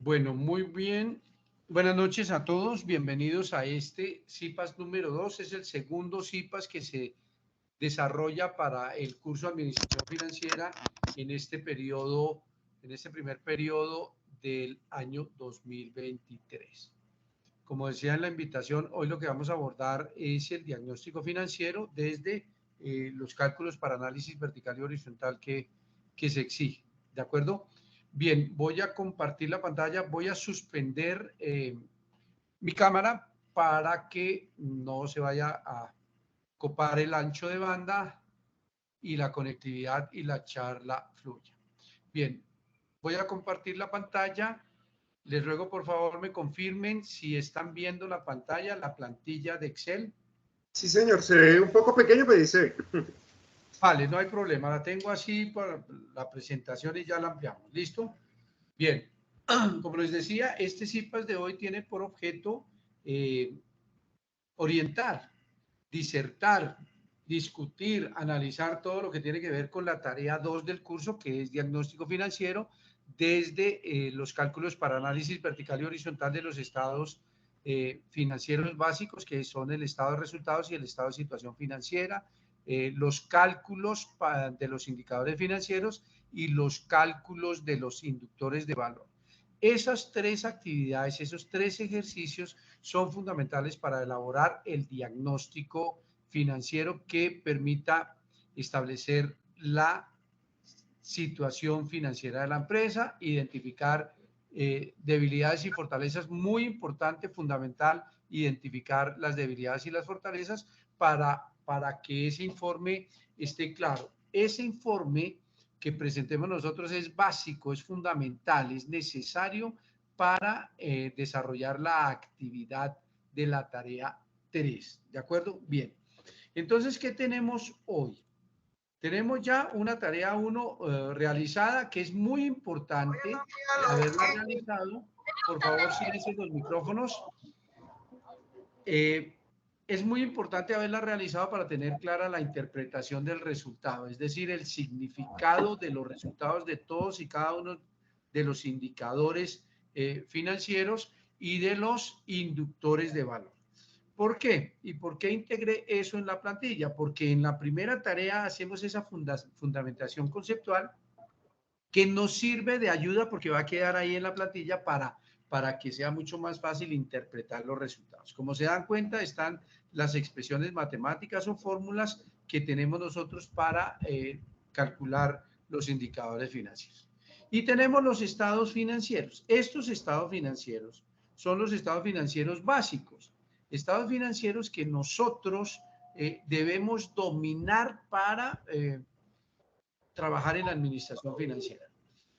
Bueno, muy bien. Buenas noches a todos. Bienvenidos a este CIPAS número 2. Es el segundo CIPAS que se desarrolla para el curso de Administración Financiera en este periodo, en este primer periodo del año 2023. Como decía en la invitación, hoy lo que vamos a abordar es el diagnóstico financiero desde los cálculos para análisis vertical y horizontal que se exige. ¿De acuerdo? Bien, voy a compartir la pantalla, voy a suspender mi cámara para que no se vaya a copar el ancho de banda y la conectividad y la charla fluya. Bien, voy a compartir la pantalla. Les ruego por favor me confirmen si están viendo la pantalla, la plantilla de Excel. Sí, señor, se ve un poco pequeño, pero dice. Vale, no hay problema, la tengo así para la presentación y ya la ampliamos. ¿Listo? Bien, como les decía, este CIPAS de hoy tiene por objeto orientar, disertar, discutir, analizar todo lo que tiene que ver con la tarea 2 del curso, que es diagnóstico financiero, desde los cálculos para análisis vertical y horizontal de los estados financieros básicos, que son el estado de resultados y el estado de situación financiera, los cálculos de los indicadores financieros y los cálculos de los inductores de valor. Esas tres actividades, esos tres ejercicios son fundamentales para elaborar el diagnóstico financiero que permita establecer la situación financiera de la empresa, identificar debilidades y fortalezas, muy importante, fundamental, identificar las debilidades y las fortalezas para que ese informe esté claro. Ese informe que presentemos nosotros es básico, es fundamental, es necesario para desarrollar la actividad de la tarea 3. ¿De acuerdo? Bien. Entonces, ¿qué tenemos hoy? Tenemos ya una tarea 1 realizada que es muy importante haberla realizado. Por favor, silencien los micrófonos. Es muy importante haberla realizado para tener clara la interpretación del resultado, es decir, el significado de los resultados de todos y cada uno de los indicadores financieros y de los inductores de valor. ¿Por qué? ¿Y por qué integré eso en la plantilla? Porque en la primera tarea hacemos esa fundamentación conceptual que nos sirve de ayuda porque va a quedar ahí en la plantilla para que sea mucho más fácil interpretar los resultados. Como se dan cuenta, están las expresiones matemáticas o fórmulas que tenemos nosotros para calcular los indicadores financieros. Y tenemos los estados financieros. Estos estados financieros son los estados financieros básicos, estados financieros que nosotros debemos dominar para trabajar en la administración financiera.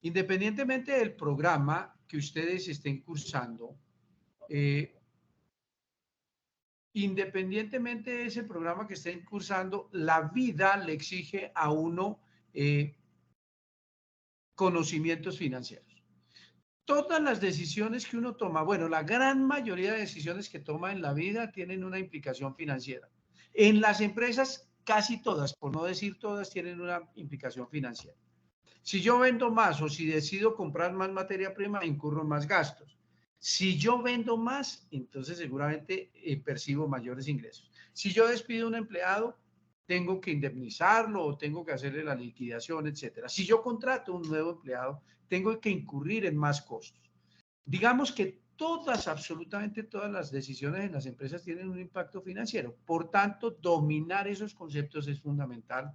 Independientemente del programa que ustedes estén cursando, independientemente de ese programa que estén cursando, la vida le exige a uno conocimientos financieros. Todas las decisiones que uno toma, bueno, la gran mayoría de decisiones que toma en la vida tienen una implicación financiera. En las empresas, casi todas, por no decir todas, tienen una implicación financiera. Si yo vendo más o si decido comprar más materia prima, incurro en más gastos. Si yo vendo más, entonces seguramente percibo mayores ingresos. Si yo despido a un empleado, tengo que indemnizarlo o tengo que hacerle la liquidación, etcétera. Si yo contrato un nuevo empleado, tengo que incurrir en más costos. Digamos que todas, absolutamente todas las decisiones en las empresas tienen un impacto financiero. Por tanto, dominar esos conceptos es fundamental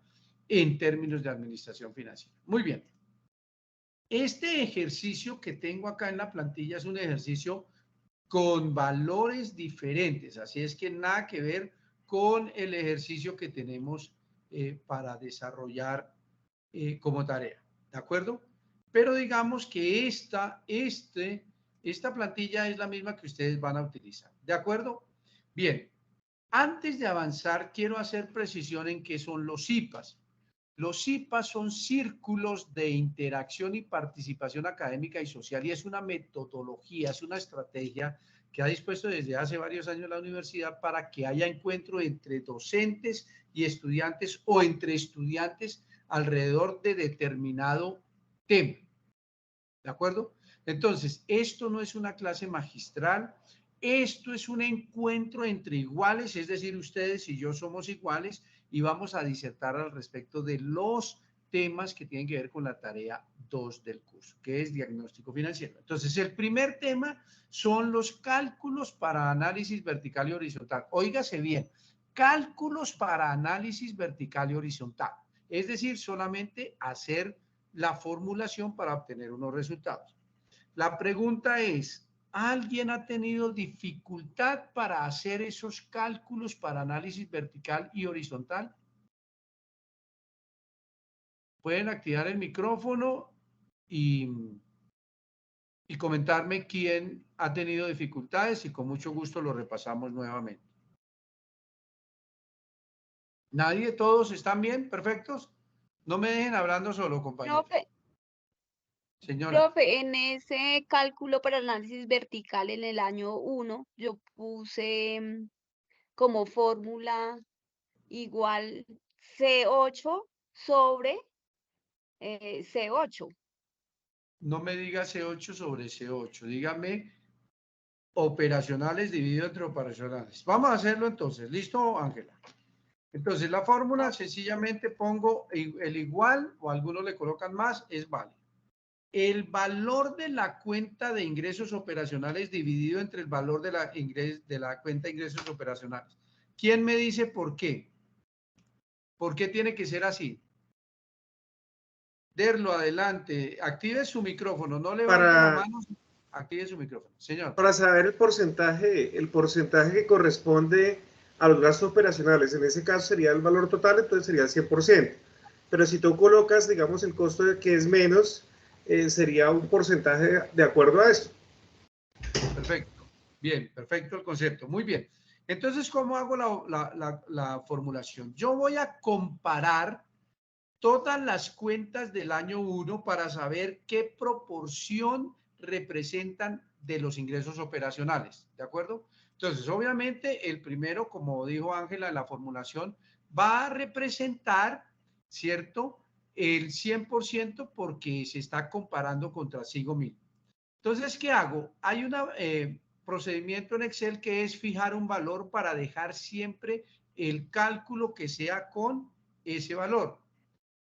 en términos de administración financiera. Muy bien. Este ejercicio que tengo acá en la plantilla es un ejercicio con valores diferentes, así es que nada que ver con el ejercicio que tenemos para desarrollar como tarea, ¿de acuerdo? Pero digamos que esta plantilla es la misma que ustedes van a utilizar, ¿de acuerdo? Bien, antes de avanzar, quiero hacer precisión en qué son los IPAs. Los IPAs son círculos de interacción y participación académica y social y es una metodología, es una estrategia que ha dispuesto desde hace varios años la universidad para que haya encuentro entre docentes y estudiantes o entre estudiantes alrededor de determinado tema. ¿De acuerdo? Entonces, esto no es una clase magistral, esto es un encuentro entre iguales, es decir, ustedes y yo somos iguales y vamos a disertar al respecto de los temas que tienen que ver con la tarea 2 del curso, que es diagnóstico financiero. Entonces, el primer tema son los cálculos para análisis vertical y horizontal. Óigase bien, cálculos para análisis vertical y horizontal, es decir, solamente hacer la formulación para obtener unos resultados. La pregunta es, ¿alguien ha tenido dificultad para hacer esos cálculos para análisis vertical y horizontal? Pueden activar el micrófono y comentarme quién ha tenido dificultades y con mucho gusto lo repasamos nuevamente. ¿Nadie? ¿Todos están bien? ¿Perfectos? No me dejen hablando solo, compañeros. Profe, Señora. profe, en ese cálculo para análisis vertical en el año 1, yo puse como fórmula igual C8 sobre C8. No me diga C8 sobre C8, dígame operacionales dividido entre operacionales. Vamos a hacerlo entonces. ¿Listo, Ángela? Entonces, la fórmula sencillamente pongo el igual, o algunos le colocan más, es válido. El valor de la cuenta de ingresos operacionales dividido entre el valor de la cuenta de ingresos operacionales. ¿Quién me dice por qué? ¿Por qué tiene que ser así? Derlo, adelante. Active su micrófono. No levante la Para, mano. Active su micrófono. Señor. para saber el porcentaje que corresponde a los gastos operacionales, en ese caso sería el valor total, entonces sería el 100%. Pero si tú colocas, digamos, el costo de que es menos, sería un porcentaje de acuerdo a esto. Perfecto. Bien, perfecto el concepto. Muy bien. Entonces, ¿cómo hago la formulación? Yo voy a comparar todas las cuentas del año 1 para saber qué proporción representan de los ingresos operacionales, ¿de acuerdo? Entonces, obviamente, el primero, como dijo Ángela en la formulación, va a representar, ¿cierto? El 100% porque se está comparando contra sigo mismo. Entonces, ¿qué hago? Hay un procedimiento en Excel que es fijar un valor para dejar siempre el cálculo que sea con ese valor.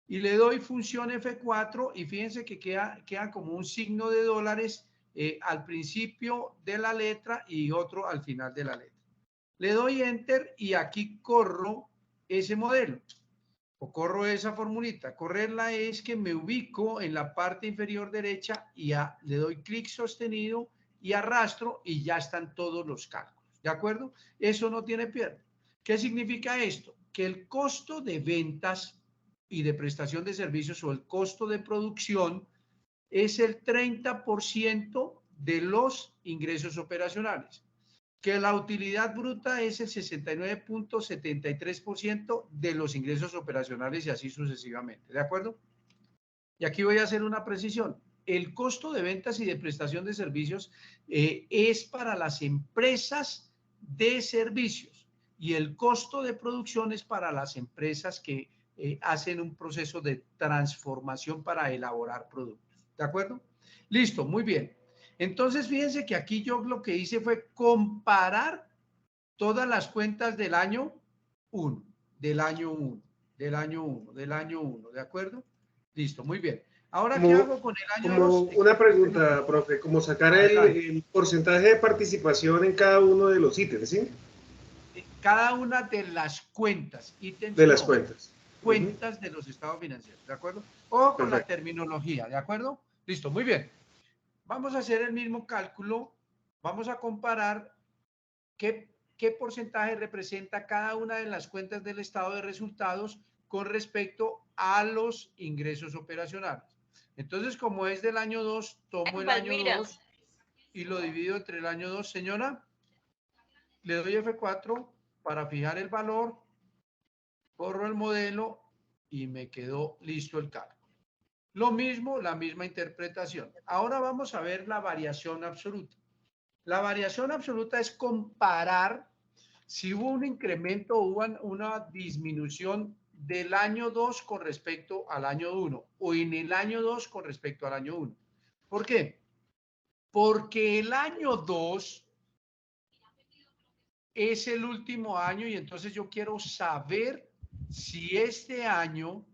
Y le doy función F4 y fíjense que queda como un signo de dólares al principio de la letra y otro al final de la letra. Le doy Enter y aquí corro ese modelo o corro esa formulita. Correrla es que me ubico en la parte inferior derecha y le doy clic sostenido y arrastro y ya están todos los cálculos. ¿De acuerdo? Eso no tiene pierde. ¿Qué significa esto? Que el costo de ventas y de prestación de servicios o el costo de producción es el 30% de los ingresos operacionales, que la utilidad bruta es el 69.73% de los ingresos operacionales y así sucesivamente. ¿De acuerdo? Y aquí voy a hacer una precisión. El costo de ventas y de prestación de servicios es para las empresas de servicios y el costo de producción es para las empresas que hacen un proceso de transformación para elaborar productos. ¿De acuerdo? Listo, muy bien. Entonces, fíjense que aquí yo lo que hice fue comparar todas las cuentas del año 1, del año 1, del año 1, del año 1, ¿de acuerdo? Listo, muy bien. Ahora, ¿qué hago con el año 2? Una pregunta, profe, como sacar el porcentaje de participación en cada uno de los ítems, ¿sí? Cada una de las cuentas, ítems De las no, cuentas. cuentas de los estados financieros, ¿de acuerdo? O con la Perfecto. terminología, ¿de acuerdo? Listo, muy bien. Vamos a hacer el mismo cálculo, vamos a comparar qué porcentaje representa cada una de las cuentas del estado de resultados con respecto a los ingresos operacionales. Entonces, como es del año 2, tomo el año 2 y lo divido entre el año 2, señora. Le doy F4 para fijar el valor, corro el modelo y me quedó listo el cálculo. Lo mismo, la misma interpretación. Ahora vamos a ver la variación absoluta. La variación absoluta es comparar si hubo un incremento o hubo una disminución del año 2 con respecto al año 1 o en el año 2 con respecto al año 1. ¿Por qué? porque el año 2 es el último año y entonces yo quiero saber si este año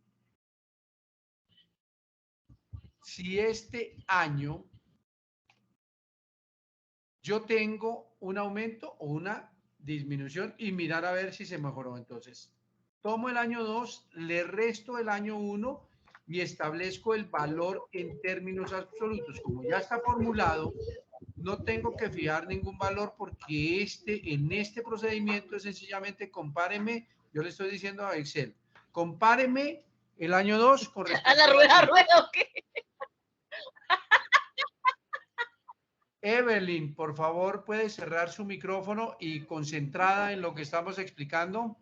yo tengo un aumento o una disminución y mirar a ver si se mejoró. Entonces, tomo el año 2, le resto el año 1 y establezco el valor en términos absolutos. Como ya está formulado, no tengo que fijar ningún valor porque en este procedimiento es sencillamente compáreme, yo le estoy diciendo a Excel, compáreme el año 2 con respecto a la rueda, ¿ok? Evelyn, por favor, puede cerrar su micrófono y concentrada en lo que estamos explicando.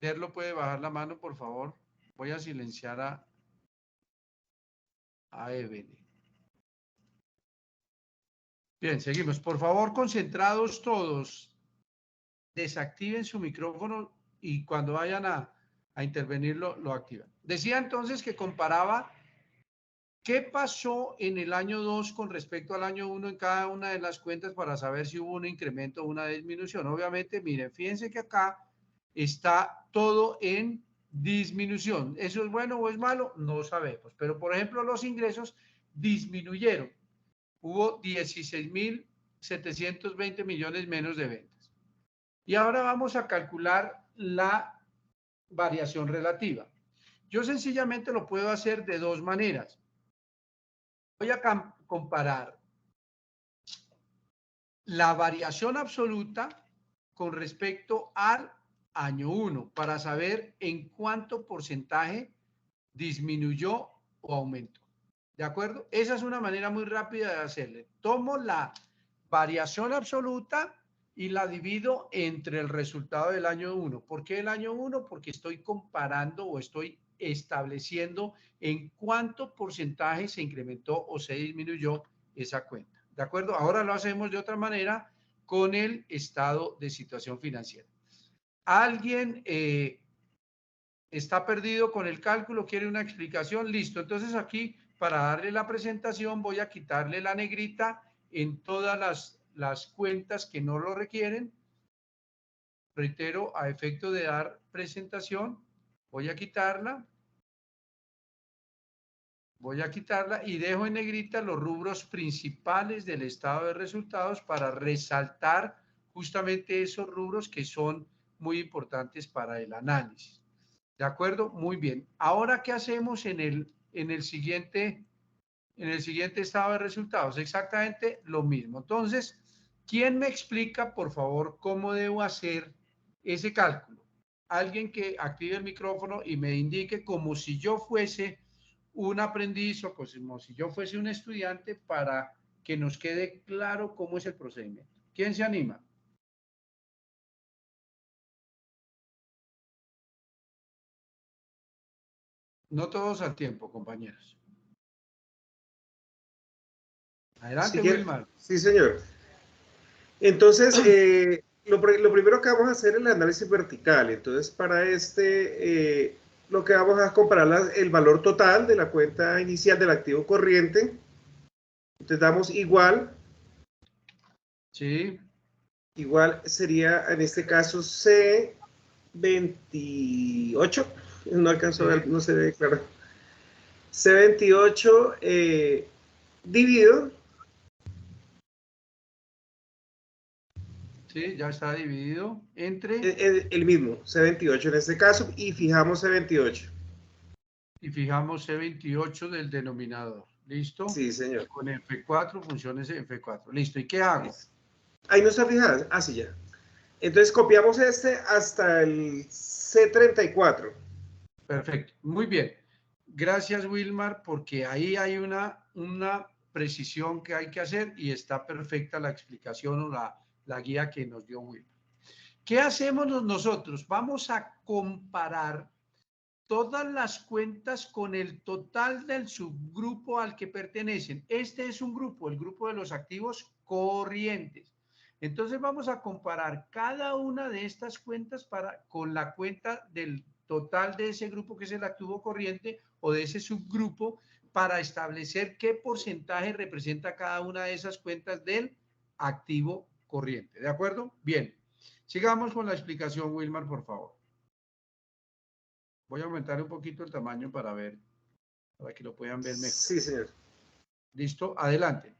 Derlo puede bajar la mano, por favor. Voy a silenciar a Evelyn. Bien, seguimos. Por favor, concentrados todos. Desactiven su micrófono y cuando vayan a intervenir lo activan. Decía entonces que comparaba qué pasó en el año 2 con respecto al año 1 en cada una de las cuentas para saber si hubo un incremento o una disminución. Obviamente, miren, fíjense que acá está todo en disminución. ¿Eso es bueno o es malo? No sabemos. Pero, por ejemplo, los ingresos disminuyeron. Hubo 16.720 millones menos de ventas. Y ahora vamos a calcular la variación relativa. Yo sencillamente lo puedo hacer de dos maneras. Voy a comparar la variación absoluta con respecto al año 1 para saber en cuánto porcentaje disminuyó o aumentó. ¿De acuerdo? Esa es una manera muy rápida de hacerle. Tomo la variación absoluta y la divido entre el resultado del año 1. ¿Por qué el año 1? Porque estoy comparando o estoy estableciendo en cuánto porcentaje se incrementó o se disminuyó esa cuenta. ¿De acuerdo? Ahora lo hacemos de otra manera con el estado de situación financiera. ¿Alguien está perdido con el cálculo? ¿Quiere una explicación? Listo. Entonces aquí, para darle la presentación, voy a quitarle la negrita en todas las cuentas que no lo requieren. Reitero, a efecto de dar presentación, voy a quitarla. Voy a quitarla y dejo en negrita los rubros principales del estado de resultados para resaltar justamente esos rubros que son muy importantes para el análisis. ¿De acuerdo? Muy bien. Ahora, ¿qué hacemos en el siguiente estado de resultados? Exactamente lo mismo. Entonces, ¿quién me explica, por favor, cómo debo hacer ese cálculo? Alguien que active el micrófono y me indique como si yo fuese un aprendiz o como si yo fuese un estudiante para que nos quede claro cómo es el procedimiento. ¿Quién se anima? No todos al tiempo, compañeros. Adelante, Wilmar. Sí, señor. Entonces, lo primero que vamos a hacer es el análisis vertical. Entonces, para lo que vamos a comparar el valor total de la cuenta inicial del activo corriente. Entonces, damos igual. Sí. Igual sería, en este caso, C28. No alcanzó a ver, no se ve claro. C28 dividido. Sí, ya está dividido entre... El mismo, C28 en este caso, y fijamos C28. Y fijamos C28 del denominador. ¿Listo? Sí, señor. Con F4, funciones F4. ¿Listo? ¿Y qué hago? Ahí no está fijada. Ah, sí, ya. Entonces copiamos hasta el C34. Perfecto. Muy bien. Gracias, Wilmar, porque ahí hay una precisión que hay que hacer y está perfecta la explicación o la guía que nos dio Wilmar. ¿Qué hacemos nosotros? Vamos a comparar todas las cuentas con el total del subgrupo al que pertenecen. Este es un grupo, el grupo de los activos corrientes. Entonces vamos a comparar cada una de estas cuentas con la cuenta del total de ese grupo que es el activo corriente o de ese subgrupo para establecer qué porcentaje representa cada una de esas cuentas del activo corriente. ¿De acuerdo? Bien. Sigamos con la explicación, Wilmar, por favor. Voy a aumentar un poquito el tamaño para ver, para que lo puedan ver mejor. Sí, señor. ¿Listo? Adelante.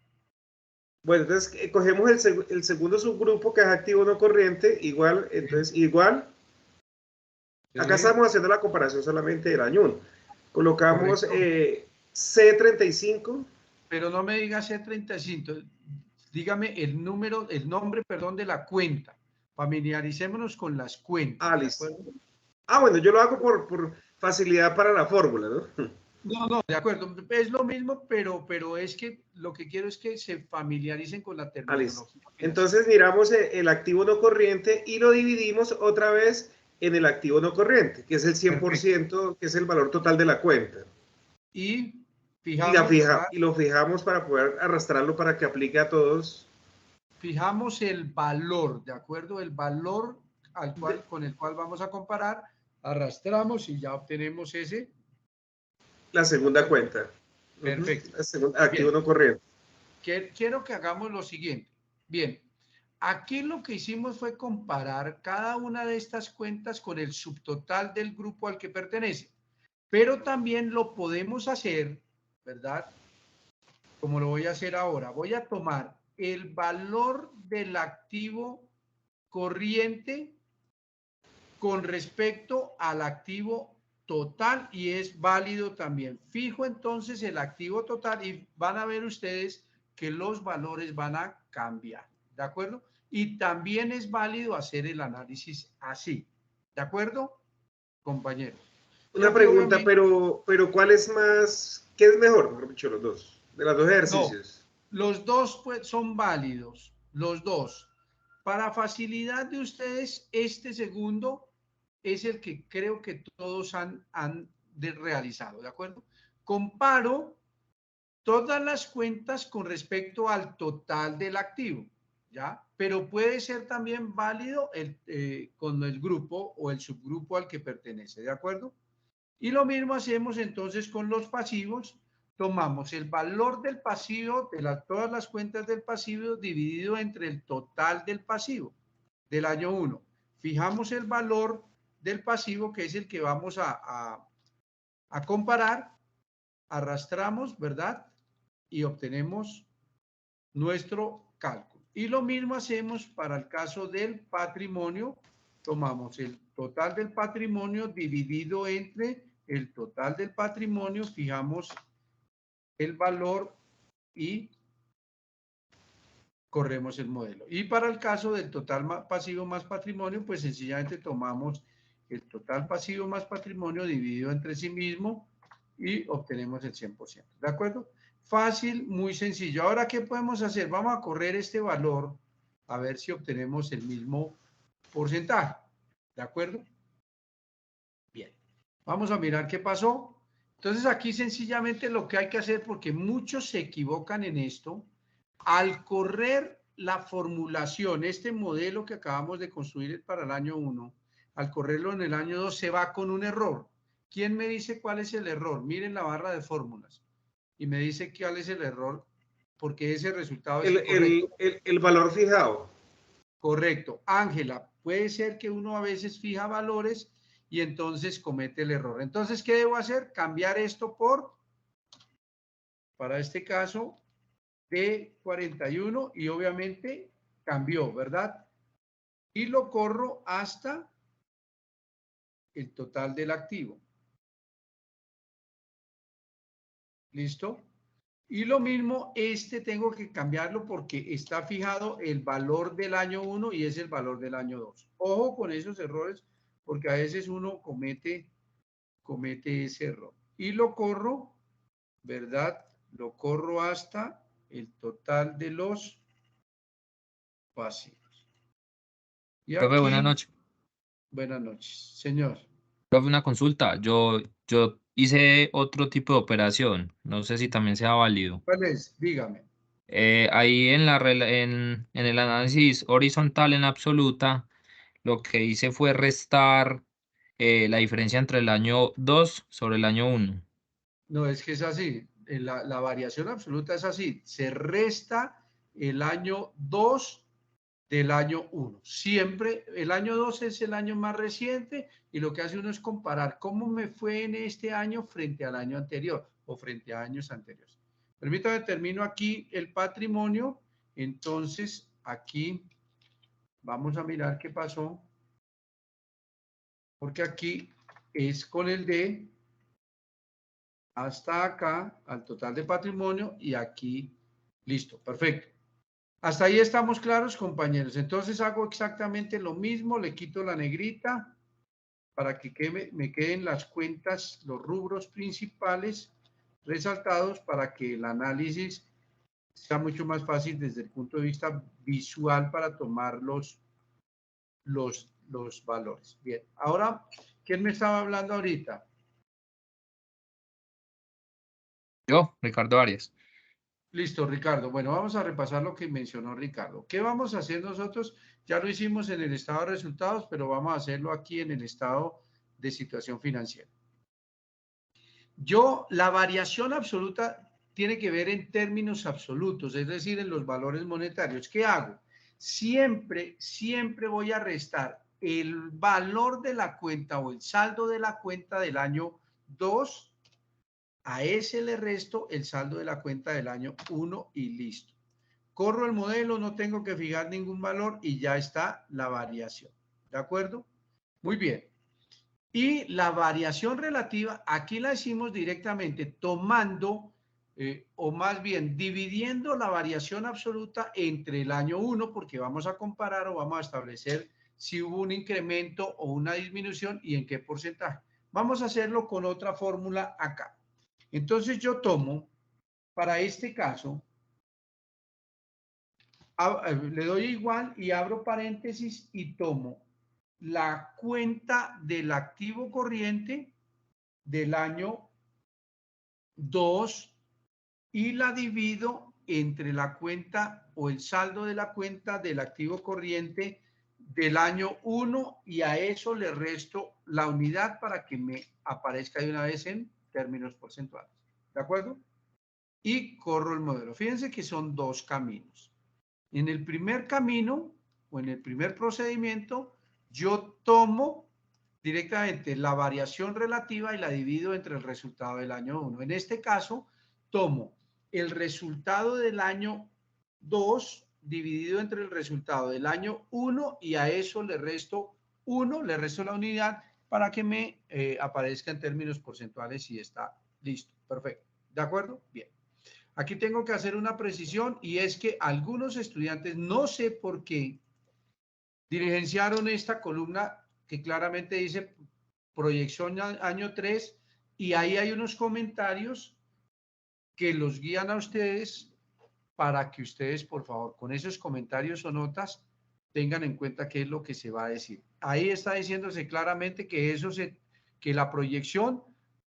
Bueno, entonces cogemos el segundo subgrupo que es activo no corriente, igual, entonces igual. Acá estamos haciendo la comparación solamente del año 1. Colocamos C35. Pero no me diga C35, dígame el nombre, perdón, de la cuenta. Familiaricémonos con las cuentas. Ah, listo. Bueno, yo lo hago por facilidad para la fórmula, ¿no? No, de acuerdo. Es lo mismo, pero es que lo que quiero es que se familiaricen con la terminología. Entonces miramos el activo no corriente y lo dividimos otra vez en el activo no corriente, que es el 100%, perfecto, que es el valor total de la cuenta. Y lo fijamos para poder arrastrarlo para que aplique a todos. Fijamos el valor, ¿de acuerdo? El valor con el cual vamos a comparar, arrastramos y ya obtenemos ese. La segunda cuenta. Perfecto. La segunda, activo no corriente. Quiero que hagamos lo siguiente. Bien, aquí lo que hicimos fue comparar cada una de estas cuentas con el subtotal del grupo al que pertenece. Pero también lo podemos hacer, ¿verdad? Como lo voy a hacer ahora. Voy a tomar el valor del activo corriente con respecto al activo total y es válido también. Fijo entonces el activo total y van a ver ustedes que los valores van a cambiar, ¿de acuerdo? Y también es válido hacer el análisis así, ¿de acuerdo, compañeros? Una pregunta, pero ¿cuál es más, qué es mejor, mejor dicho, los dos, de los dos ejercicios? No, los dos pues, son válidos, los dos. Para facilidad de ustedes, este segundo es el que creo que todos han realizado, ¿de acuerdo? Comparo todas las cuentas con respecto al total del activo, ¿ya? Pero puede ser también válido con el grupo o el subgrupo al que pertenece, ¿de acuerdo? Y lo mismo hacemos entonces con los pasivos. Tomamos el valor del pasivo, todas las cuentas del pasivo, dividido entre el total del pasivo del año 1. Fijamos el valor del pasivo, que es el que vamos a comparar, arrastramos, ¿verdad? Y obtenemos nuestro cálculo. Y lo mismo hacemos para el caso del patrimonio. Tomamos el total del patrimonio dividido entre el total del patrimonio, fijamos el valor y corremos el modelo. Y para el caso del total pasivo más patrimonio, pues sencillamente tomamos el total pasivo más patrimonio dividido entre sí mismo y obtenemos el 100%. ¿De acuerdo? Fácil, muy sencillo. Ahora, ¿qué podemos hacer? Vamos a correr este valor a ver si obtenemos el mismo porcentaje. ¿De acuerdo? Bien. Vamos a mirar qué pasó. Entonces, aquí sencillamente lo que hay que hacer, porque muchos se equivocan en esto, al correr la formulación, este modelo que acabamos de construir para el año 1, al correrlo en el año 2 se va con un error. ¿Quién me dice cuál es el error? Miren la barra de fórmulas y me dice cuál es el error, porque ese resultado es incorrecto. El valor fijado. Correcto. Ángela, puede ser que uno a veces fija valores y entonces comete el error. Entonces, ¿qué debo hacer? Cambiar esto por, para este caso, D41 y obviamente cambió, ¿verdad? Y lo corro hasta el total del activo. ¿Listo? Y lo mismo, tengo que cambiarlo porque está fijado el valor del año 1 y es el valor del año 2. Ojo con esos errores porque a veces uno comete ese error. Y lo corro, ¿verdad? Lo corro hasta el total de los pasivos. Y Profe, aquí, buenas noches. Buenas noches, señor. Profe, una consulta. Yo hice otro tipo de operación. No sé si también sea válido. ¿Cuál es? Dígame. Ahí en el análisis horizontal en absoluta, lo que hice fue restar la diferencia entre el año 2 sobre el año 1. No, es que es así. La variación absoluta es así. Se resta el año 2 del año 1. Siempre el año 2 es el año más reciente y lo que hace uno es comparar cómo me fue en este año frente al año anterior o frente a años anteriores. Permítame, termino aquí el patrimonio. Entonces, aquí vamos a mirar qué pasó, porque aquí es con el D hasta acá, al total de patrimonio, y aquí, listo, perfecto. Hasta ahí estamos claros, compañeros. Entonces hago exactamente lo mismo, le quito la negrita para que me queden las cuentas, los rubros principales resaltados para que el análisis sea mucho más fácil desde el punto de vista visual para tomar los valores. Bien, ahora, ¿quién me estaba hablando ahorita? Yo, Ricardo Arias. Listo, Ricardo. Bueno, vamos a repasar lo que mencionó Ricardo. ¿Qué vamos a hacer nosotros? Ya lo hicimos en el estado de resultados, pero vamos a hacerlo aquí en el estado de situación financiera. La variación absoluta tiene que ver en términos absolutos, es decir, en los valores monetarios. ¿Qué hago? Siempre voy a restar el valor de la cuenta o el saldo de la cuenta del año 2. A ese le resto el saldo de la cuenta del año 1 y listo. Corro el modelo, no tengo que fijar ningún valor y ya está la variación. ¿De acuerdo? Muy bien. Y la variación relativa, aquí la hicimos directamente tomando, o más bien dividiendo la variación absoluta entre el año 1, porque vamos a comparar o vamos a establecer si hubo un incremento o una disminución y en qué porcentaje. Vamos a hacerlo con otra fórmula acá. Entonces yo tomo, para este caso, le doy igual y abro paréntesis y tomo la cuenta del activo corriente del año 2 y la divido entre la cuenta o el saldo de la cuenta del activo corriente del año 1 y a eso le resto la unidad para que me aparezca de una vez en términos porcentuales. ¿De acuerdo? Y corro el modelo. Fíjense que son dos caminos. En el primer camino o en el primer procedimiento, yo tomo directamente la variación relativa y la divido entre el resultado del año 1. En este caso, tomo el resultado del año 2 dividido entre el resultado del año 1 y a eso le resto 1, le resto la unidad para que me aparezca en términos porcentuales y está listo. Perfecto. ¿De acuerdo? Bien. Aquí tengo que hacer una precisión y es que algunos estudiantes, no sé por qué, diligenciaron esta columna que claramente dice proyección año 3 y ahí hay unos comentarios que los guían a ustedes para que ustedes, por favor, con esos comentarios o notas, tengan en cuenta qué es lo que se va a decir. Ahí está diciéndose claramente que que la proyección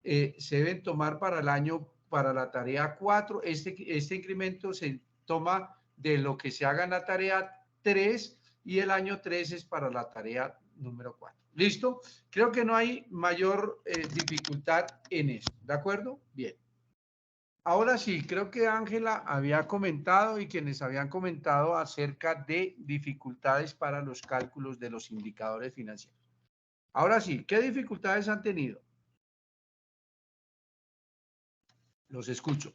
se deben tomar para el año, para la tarea 4. Este incremento se toma de lo que se haga en la tarea 3 y el año 3 es para la tarea número 4. ¿Listo? Creo que no hay mayor dificultad en eso. ¿De acuerdo? Bien. Ahora sí, creo que Ángela había comentado y quienes habían comentado acerca de dificultades para los cálculos de los indicadores financieros. Ahora sí, ¿qué dificultades han tenido? Los escucho.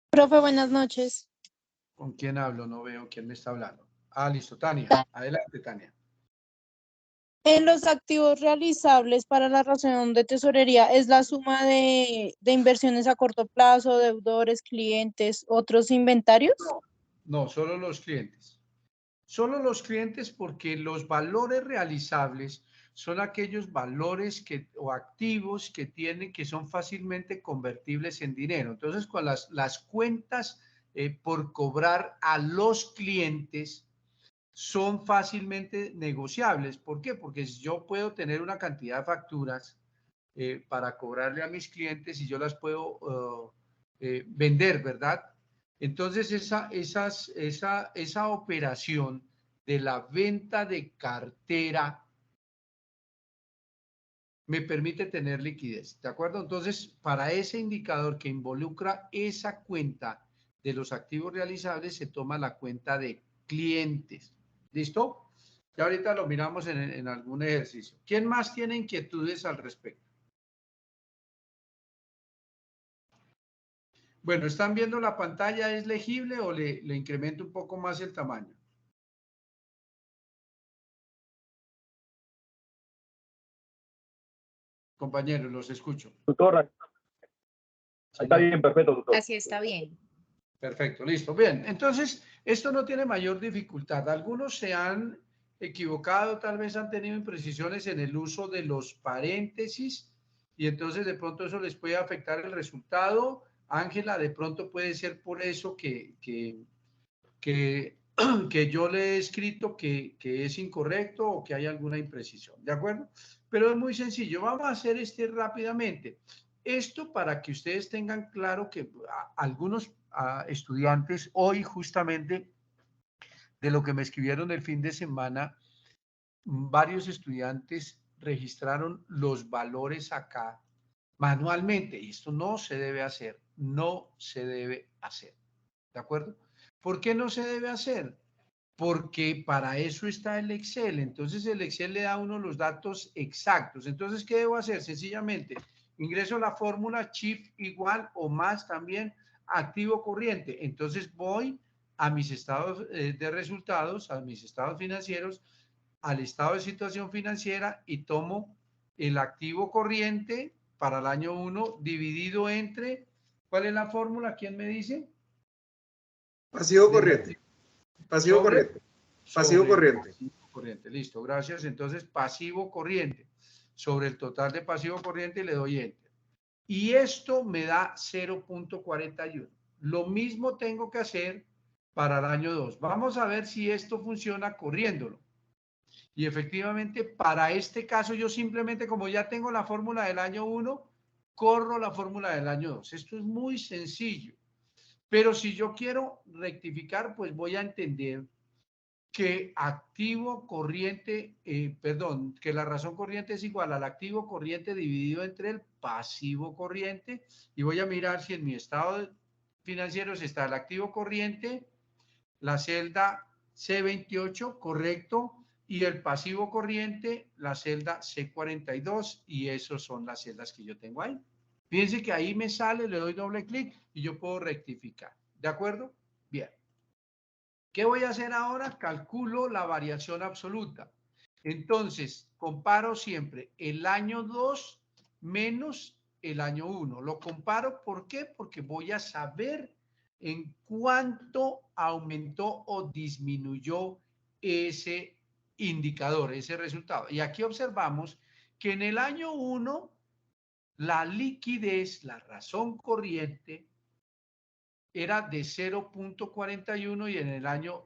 Profe, buenas noches. ¿Con quién hablo? No veo quién me está hablando. Ah, listo, Tania. Adelante, Tania. En los activos realizables para la razón de tesorería, ¿es la suma de inversiones a corto plazo, deudores, clientes, otros inventarios? No, solo los clientes. Solo los clientes porque los valores realizables son aquellos valores o activos que son fácilmente convertibles en dinero. Entonces, con las cuentas por cobrar a los clientes son fácilmente negociables. ¿Por qué? Porque yo puedo tener una cantidad de facturas para cobrarle a mis clientes y yo las puedo vender, ¿verdad? Entonces, esa operación de la venta de cartera me permite tener liquidez, ¿de acuerdo? Entonces, para ese indicador que involucra esa cuenta de los activos realizables, se toma la cuenta de clientes. ¿Listo? Ya ahorita lo miramos en algún ejercicio. ¿Quién más tiene inquietudes al respecto? Bueno, ¿están viendo la pantalla? ¿Es legible o le incremento un poco más el tamaño? Compañeros, los escucho. Tutor, está Señor. bien, perfecto, tutor. Así está bien. Perfecto, listo. Bien, entonces, esto no tiene mayor dificultad. Algunos se han equivocado, tal vez han tenido imprecisiones en el uso de los paréntesis y entonces de pronto eso les puede afectar el resultado. Ángela, de pronto puede ser por eso que yo le he escrito que es incorrecto o que hay alguna imprecisión, ¿de acuerdo? Pero es muy sencillo. Vamos a hacer rápidamente. Esto para que ustedes tengan claro que algunos estudiantes hoy justamente de lo que me escribieron el fin de semana, varios estudiantes registraron los valores acá manualmente y esto no se debe hacer, no se debe hacer, ¿de acuerdo? ¿Por qué no se debe hacer? Porque para eso está el Excel. Entonces el Excel le da a uno los datos exactos. Entonces, ¿qué debo hacer? Sencillamente, ingreso la fórmula Shift igual o más también activo corriente. Entonces voy a mis estados de resultados, a mis estados financieros, al estado de situación financiera y tomo el activo corriente para el año 1 dividido entre, ¿cuál es la fórmula? ¿Quién me dice? Pasivo corriente. Pasivo corriente. Pasivo corriente. Pasivo corriente. Listo, gracias. Entonces, pasivo corriente. Sobre el total de pasivo corriente le doy Enter. Y esto me da 0.41. Lo mismo tengo que hacer para el año 2. Vamos a ver si esto funciona corriéndolo. Y efectivamente, para este caso, yo simplemente, como ya tengo la fórmula del año 1, corro la fórmula del año 2. Esto es muy sencillo. Pero si yo quiero rectificar, pues voy a entender que activo corriente, que la razón corriente es igual al activo corriente dividido entre el pasivo corriente, y voy a mirar si en mi estado financiero está el activo corriente, la celda C28, correcto, y el pasivo corriente, la celda C42, y esas son las celdas que yo tengo ahí. Fíjense que ahí me sale, le doy doble clic y yo puedo rectificar. ¿De acuerdo? Bien. ¿Qué voy a hacer ahora? Calculo la variación absoluta. Entonces, comparo siempre el año 2 menos el año 1. Lo comparo, ¿por qué? Porque voy a saber en cuánto aumentó o disminuyó ese indicador, ese resultado. Y aquí observamos que en el año 1, la liquidez, la razón corriente, era de 0.41 y en el año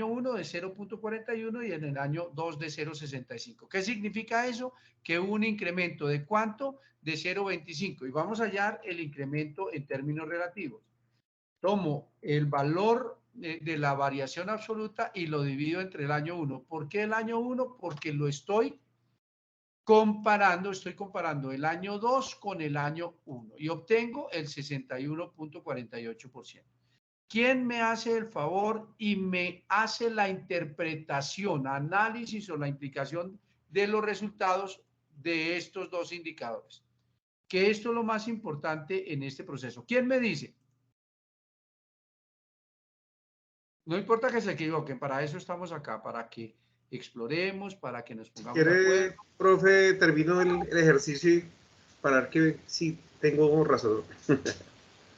1 de 0.41 y en el año 2 de 0.65. ¿Qué significa eso? Que hubo un incremento de ¿cuánto? De 0.25. Y vamos a hallar el incremento en términos relativos. Tomo el valor de la variación absoluta y lo divido entre el año 1. ¿Por qué el año 1? Porque lo estoy comparando el año 2 con el año 1 y obtengo el 61.48%. ¿Quién me hace el favor y me hace la interpretación, análisis o la implicación de los resultados de estos dos indicadores? Que esto es lo más importante en este proceso. ¿Quién me dice? No importa que se equivoquen, para eso estamos acá, para que exploremos, para que nos pongamos de ¿Quiere, acuerdo. profe, termino el ejercicio y para ver que sí tengo razón?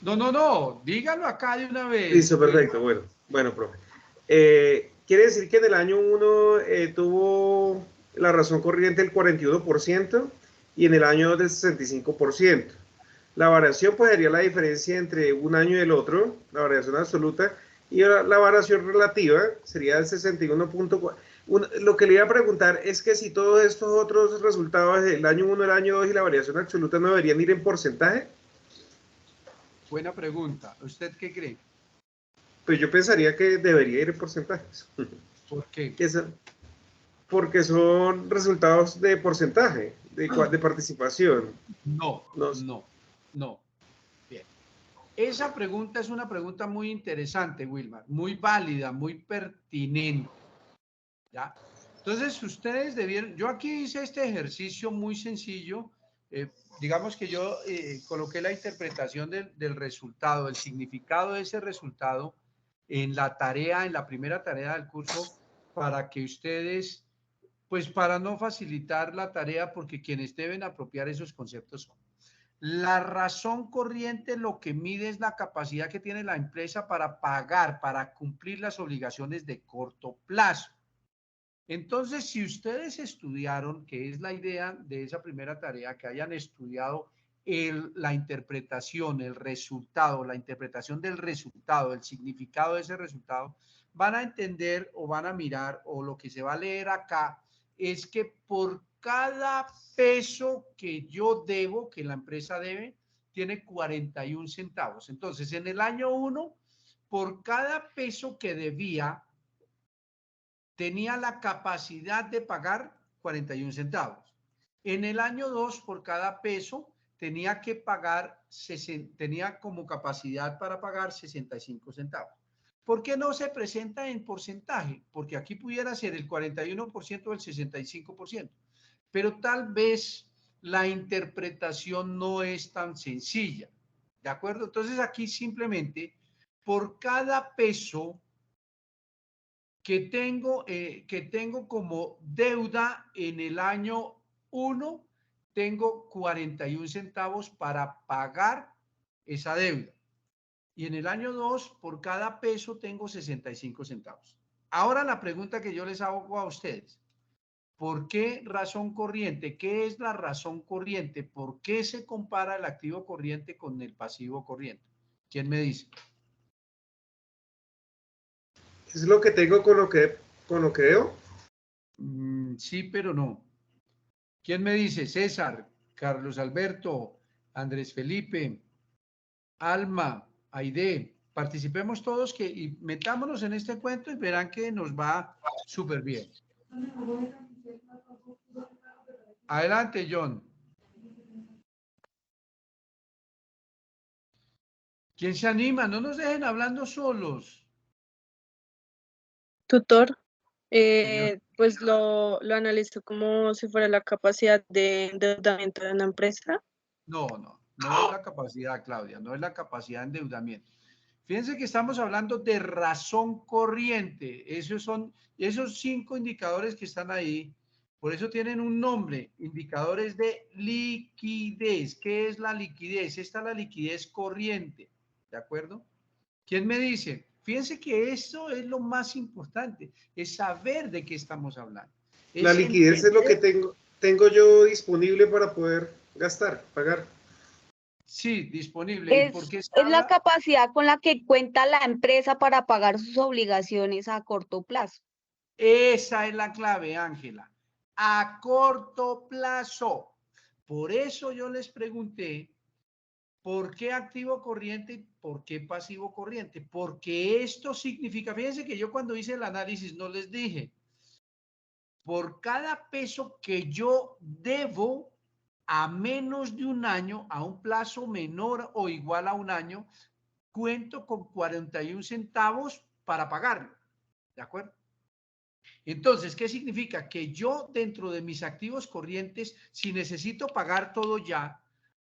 No, dígalo acá de una vez. Listo, perfecto, bueno, profe. Quiere decir que en el año 1 tuvo la razón corriente el 41% y en el año 2 del 65%. La variación pues sería la diferencia entre un año y el otro, la variación absoluta, y la variación relativa sería el 61.4%. Lo que le iba a preguntar es que si todos estos otros resultados del año 1, el año 2 y la variación absoluta no deberían ir en porcentaje. Buena pregunta. ¿Usted qué cree? Pues yo pensaría que debería ir en porcentajes. ¿Por qué? Porque son resultados de porcentaje, de participación. No, No, no. Bien. Esa pregunta es una pregunta muy interesante, Wilmar, muy válida, muy pertinente. ¿Ya? Entonces, ustedes debieron, yo aquí hice este ejercicio muy sencillo, digamos que yo coloqué la interpretación del resultado, el significado de ese resultado en la tarea, en la primera tarea del curso, para que ustedes, pues para no facilitar la tarea, porque quienes deben apropiar esos conceptos son. La razón corriente lo que mide es la capacidad que tiene la empresa para pagar, para cumplir las obligaciones de corto plazo. Entonces, si ustedes estudiaron, que es la idea de esa primera tarea, que hayan estudiado la interpretación, el resultado, la interpretación del resultado, el significado de ese resultado, van a entender o van a mirar, o lo que se va a leer acá, es que por cada peso que yo debo, que la empresa debe, tiene 41 centavos. Entonces, en el año 1, por cada peso que debía, tenía la capacidad de pagar 41 centavos. En el año 2, por cada peso, tenía que pagar, tenía como capacidad para pagar 65 centavos. ¿Por qué no se presenta en porcentaje? Porque aquí pudiera ser el 41% o el 65%, pero tal vez la interpretación no es tan sencilla. ¿De acuerdo? Entonces aquí simplemente, por cada peso que tengo como deuda en el año 1, tengo 41 centavos para pagar esa deuda. Y en el año 2, por cada peso tengo 65 centavos. Ahora la pregunta que yo les hago a ustedes, ¿por qué razón corriente? ¿Qué es la razón corriente? ¿Por qué se compara el activo corriente con el pasivo corriente? ¿Quién me dice? es lo que tengo con lo que debo. Sí, pero no. ¿Quién me dice? César, Carlos Alberto, Andrés Felipe, Alma, Aide. Participemos todos y metámonos en este cuento y verán que nos va súper bien. Adelante, John. ¿Quién se anima? No nos dejen hablando solos. Tutor, Señor. pues lo analizo como si fuera la capacidad de endeudamiento de una empresa. No es la capacidad, Claudia, no es la capacidad de endeudamiento. Fíjense que estamos hablando de razón corriente. Esos 5 indicadores que están ahí. Por eso tienen un nombre, indicadores de liquidez. ¿Qué es la liquidez? Esta es la liquidez corriente. ¿De acuerdo? ¿Quién me dice? Fíjense que eso es lo más importante, es saber de qué estamos hablando. La liquidez es lo que tengo yo disponible para poder gastar, pagar. Sí, disponible. ¿Y por qué se Es la habla? capacidad con la que cuenta la empresa para pagar sus obligaciones a corto plazo. Esa es la clave, Ángela. A corto plazo. Por eso yo les pregunté, ¿por qué activo corriente y por qué pasivo corriente? Porque esto significa, fíjense que yo cuando hice el análisis no les dije, por cada peso que yo debo a menos de un año, a un plazo menor o igual a un año, cuento con 41 centavos para pagarlo. ¿De acuerdo? Entonces, ¿qué significa? Que yo dentro de mis activos corrientes, si necesito pagar todo ya,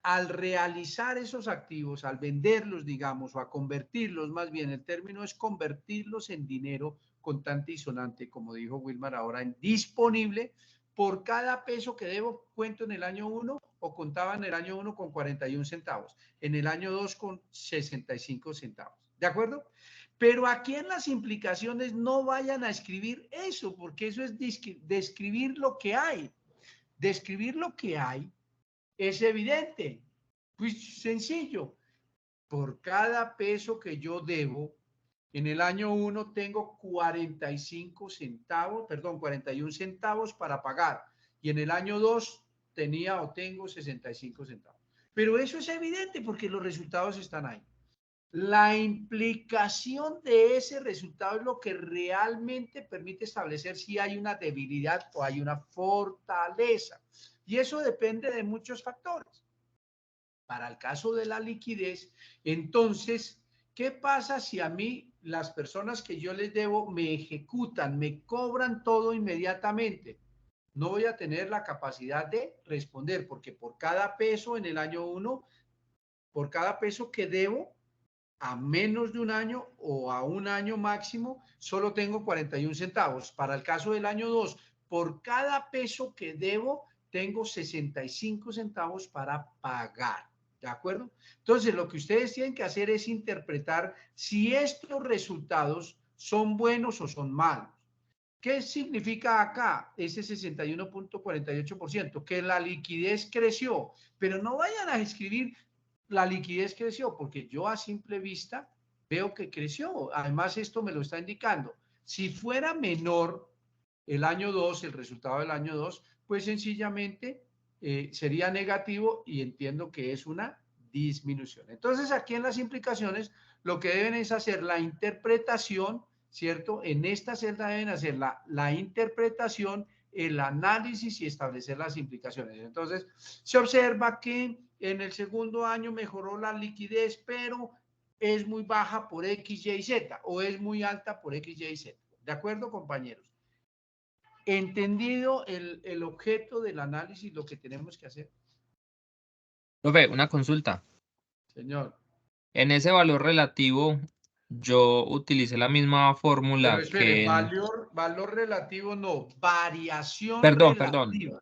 al realizar esos activos, al venderlos, digamos, o a convertirlos, más bien el término es convertirlos en dinero contante y sonante, como dijo Wilmar ahora, en disponible, por cada peso que debo, cuento en el año 1 o contaba en el año 1 con 41 centavos, en el año 2 con 65 centavos. ¿De acuerdo? Pero aquí en las implicaciones no vayan a escribir eso, porque eso es describir lo que hay. Describir lo que hay es evidente. Pues sencillo. Por cada peso que yo debo, en el año 1 tengo 45 centavos, perdón, 41 centavos para pagar. Y en el año 2 tenía o tengo 65 centavos. Pero eso es evidente porque los resultados están ahí. La implicación de ese resultado es lo que realmente permite establecer si hay una debilidad o hay una fortaleza. Y eso depende de muchos factores. Para el caso de la liquidez, entonces, ¿qué pasa si a mí las personas que yo les debo me ejecutan, me cobran todo inmediatamente? No voy a tener la capacidad de responder porque por cada peso en el año 1, por cada peso que debo, a menos de un año o a un año máximo, solo tengo 41 centavos. Para el caso del año 2, por cada peso que debo, tengo 65 centavos para pagar. ¿De acuerdo? Entonces, lo que ustedes tienen que hacer es interpretar si estos resultados son buenos o son malos. ¿Qué significa acá ese 61.48%? Que la liquidez creció, pero no vayan a escribir la liquidez creció, porque yo a simple vista veo que creció. Además, esto me lo está indicando. Si fuera menor el año 2, el resultado del año 2, pues sencillamente sería negativo y entiendo que es una disminución. Entonces, aquí en las implicaciones, lo que deben es hacer la interpretación, ¿cierto? En esta celda deben hacer la interpretación, el análisis y establecer las implicaciones. Entonces, se observa que en el segundo año mejoró la liquidez, pero es muy baja por X, Y, Z o es muy alta por X, Y, Z. ¿De acuerdo, compañeros? ¿Entendido el objeto del análisis, lo que tenemos que hacer? Profe, una consulta. Señor. En ese valor relativo, yo utilicé la misma Pero fórmula espere, que en... valor relativo no, variación Perdón, perdón, relativa.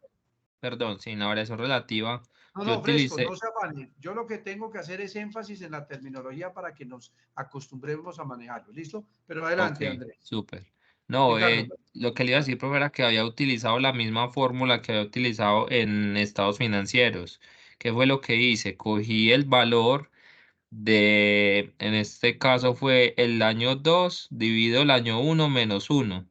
perdón, sin la variación relativa, No, yo no, fresco, no utilicé... se afane. Yo lo que tengo que hacer es énfasis en la terminología para que nos acostumbremos a manejarlo. ¿Listo? Pero Ok, adelante, Andrés. súper. No, Ricardo. lo que le iba a decir, profe, era que había utilizado la misma fórmula que había utilizado en estados financieros. ¿Qué fue lo que hice? Cogí el valor de, en este caso fue el año 2 dividido el año 1 menos 1.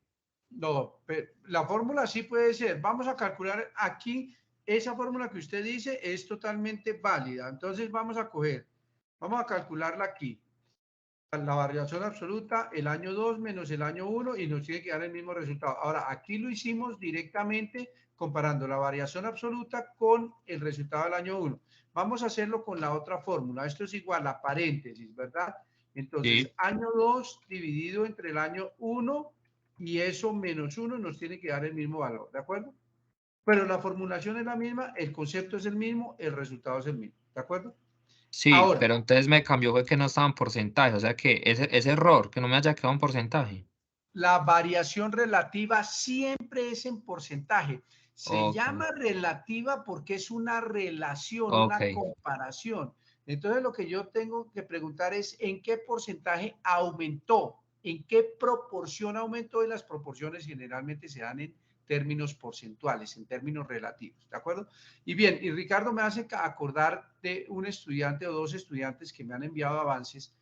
No, la fórmula sí puede ser. Vamos a calcular aquí, esa fórmula que usted dice es totalmente válida. Entonces vamos a calcularla aquí. La variación absoluta, el año 2 menos el año 1 y nos tiene que dar el mismo resultado. Ahora, aquí lo hicimos directamente comparando la variación absoluta con el resultado del año 1. Vamos a hacerlo con la otra fórmula. Esto es igual a paréntesis, ¿verdad? Entonces, Sí, año 2 dividido entre el año 1 y eso menos 1 nos tiene que dar el mismo valor, ¿de acuerdo? Pero la formulación es la misma, el concepto es el mismo, el resultado es el mismo, ¿de acuerdo? sí, Ahora, pero entonces me cambió fue que no estaba en porcentaje, o sea que ese error, que no me haya quedado en porcentaje. la variación relativa siempre es en porcentaje. Se Ok, llama relativa porque es una relación, ok. una comparación. Entonces, lo que yo tengo que preguntar es en qué porcentaje aumentó, en qué proporción aumentó, y las proporciones generalmente se dan en términos porcentuales, en términos relativos, ¿de acuerdo? Y bien, y Ricardo me hace acordar de un estudiante o dos estudiantes que me han enviado avances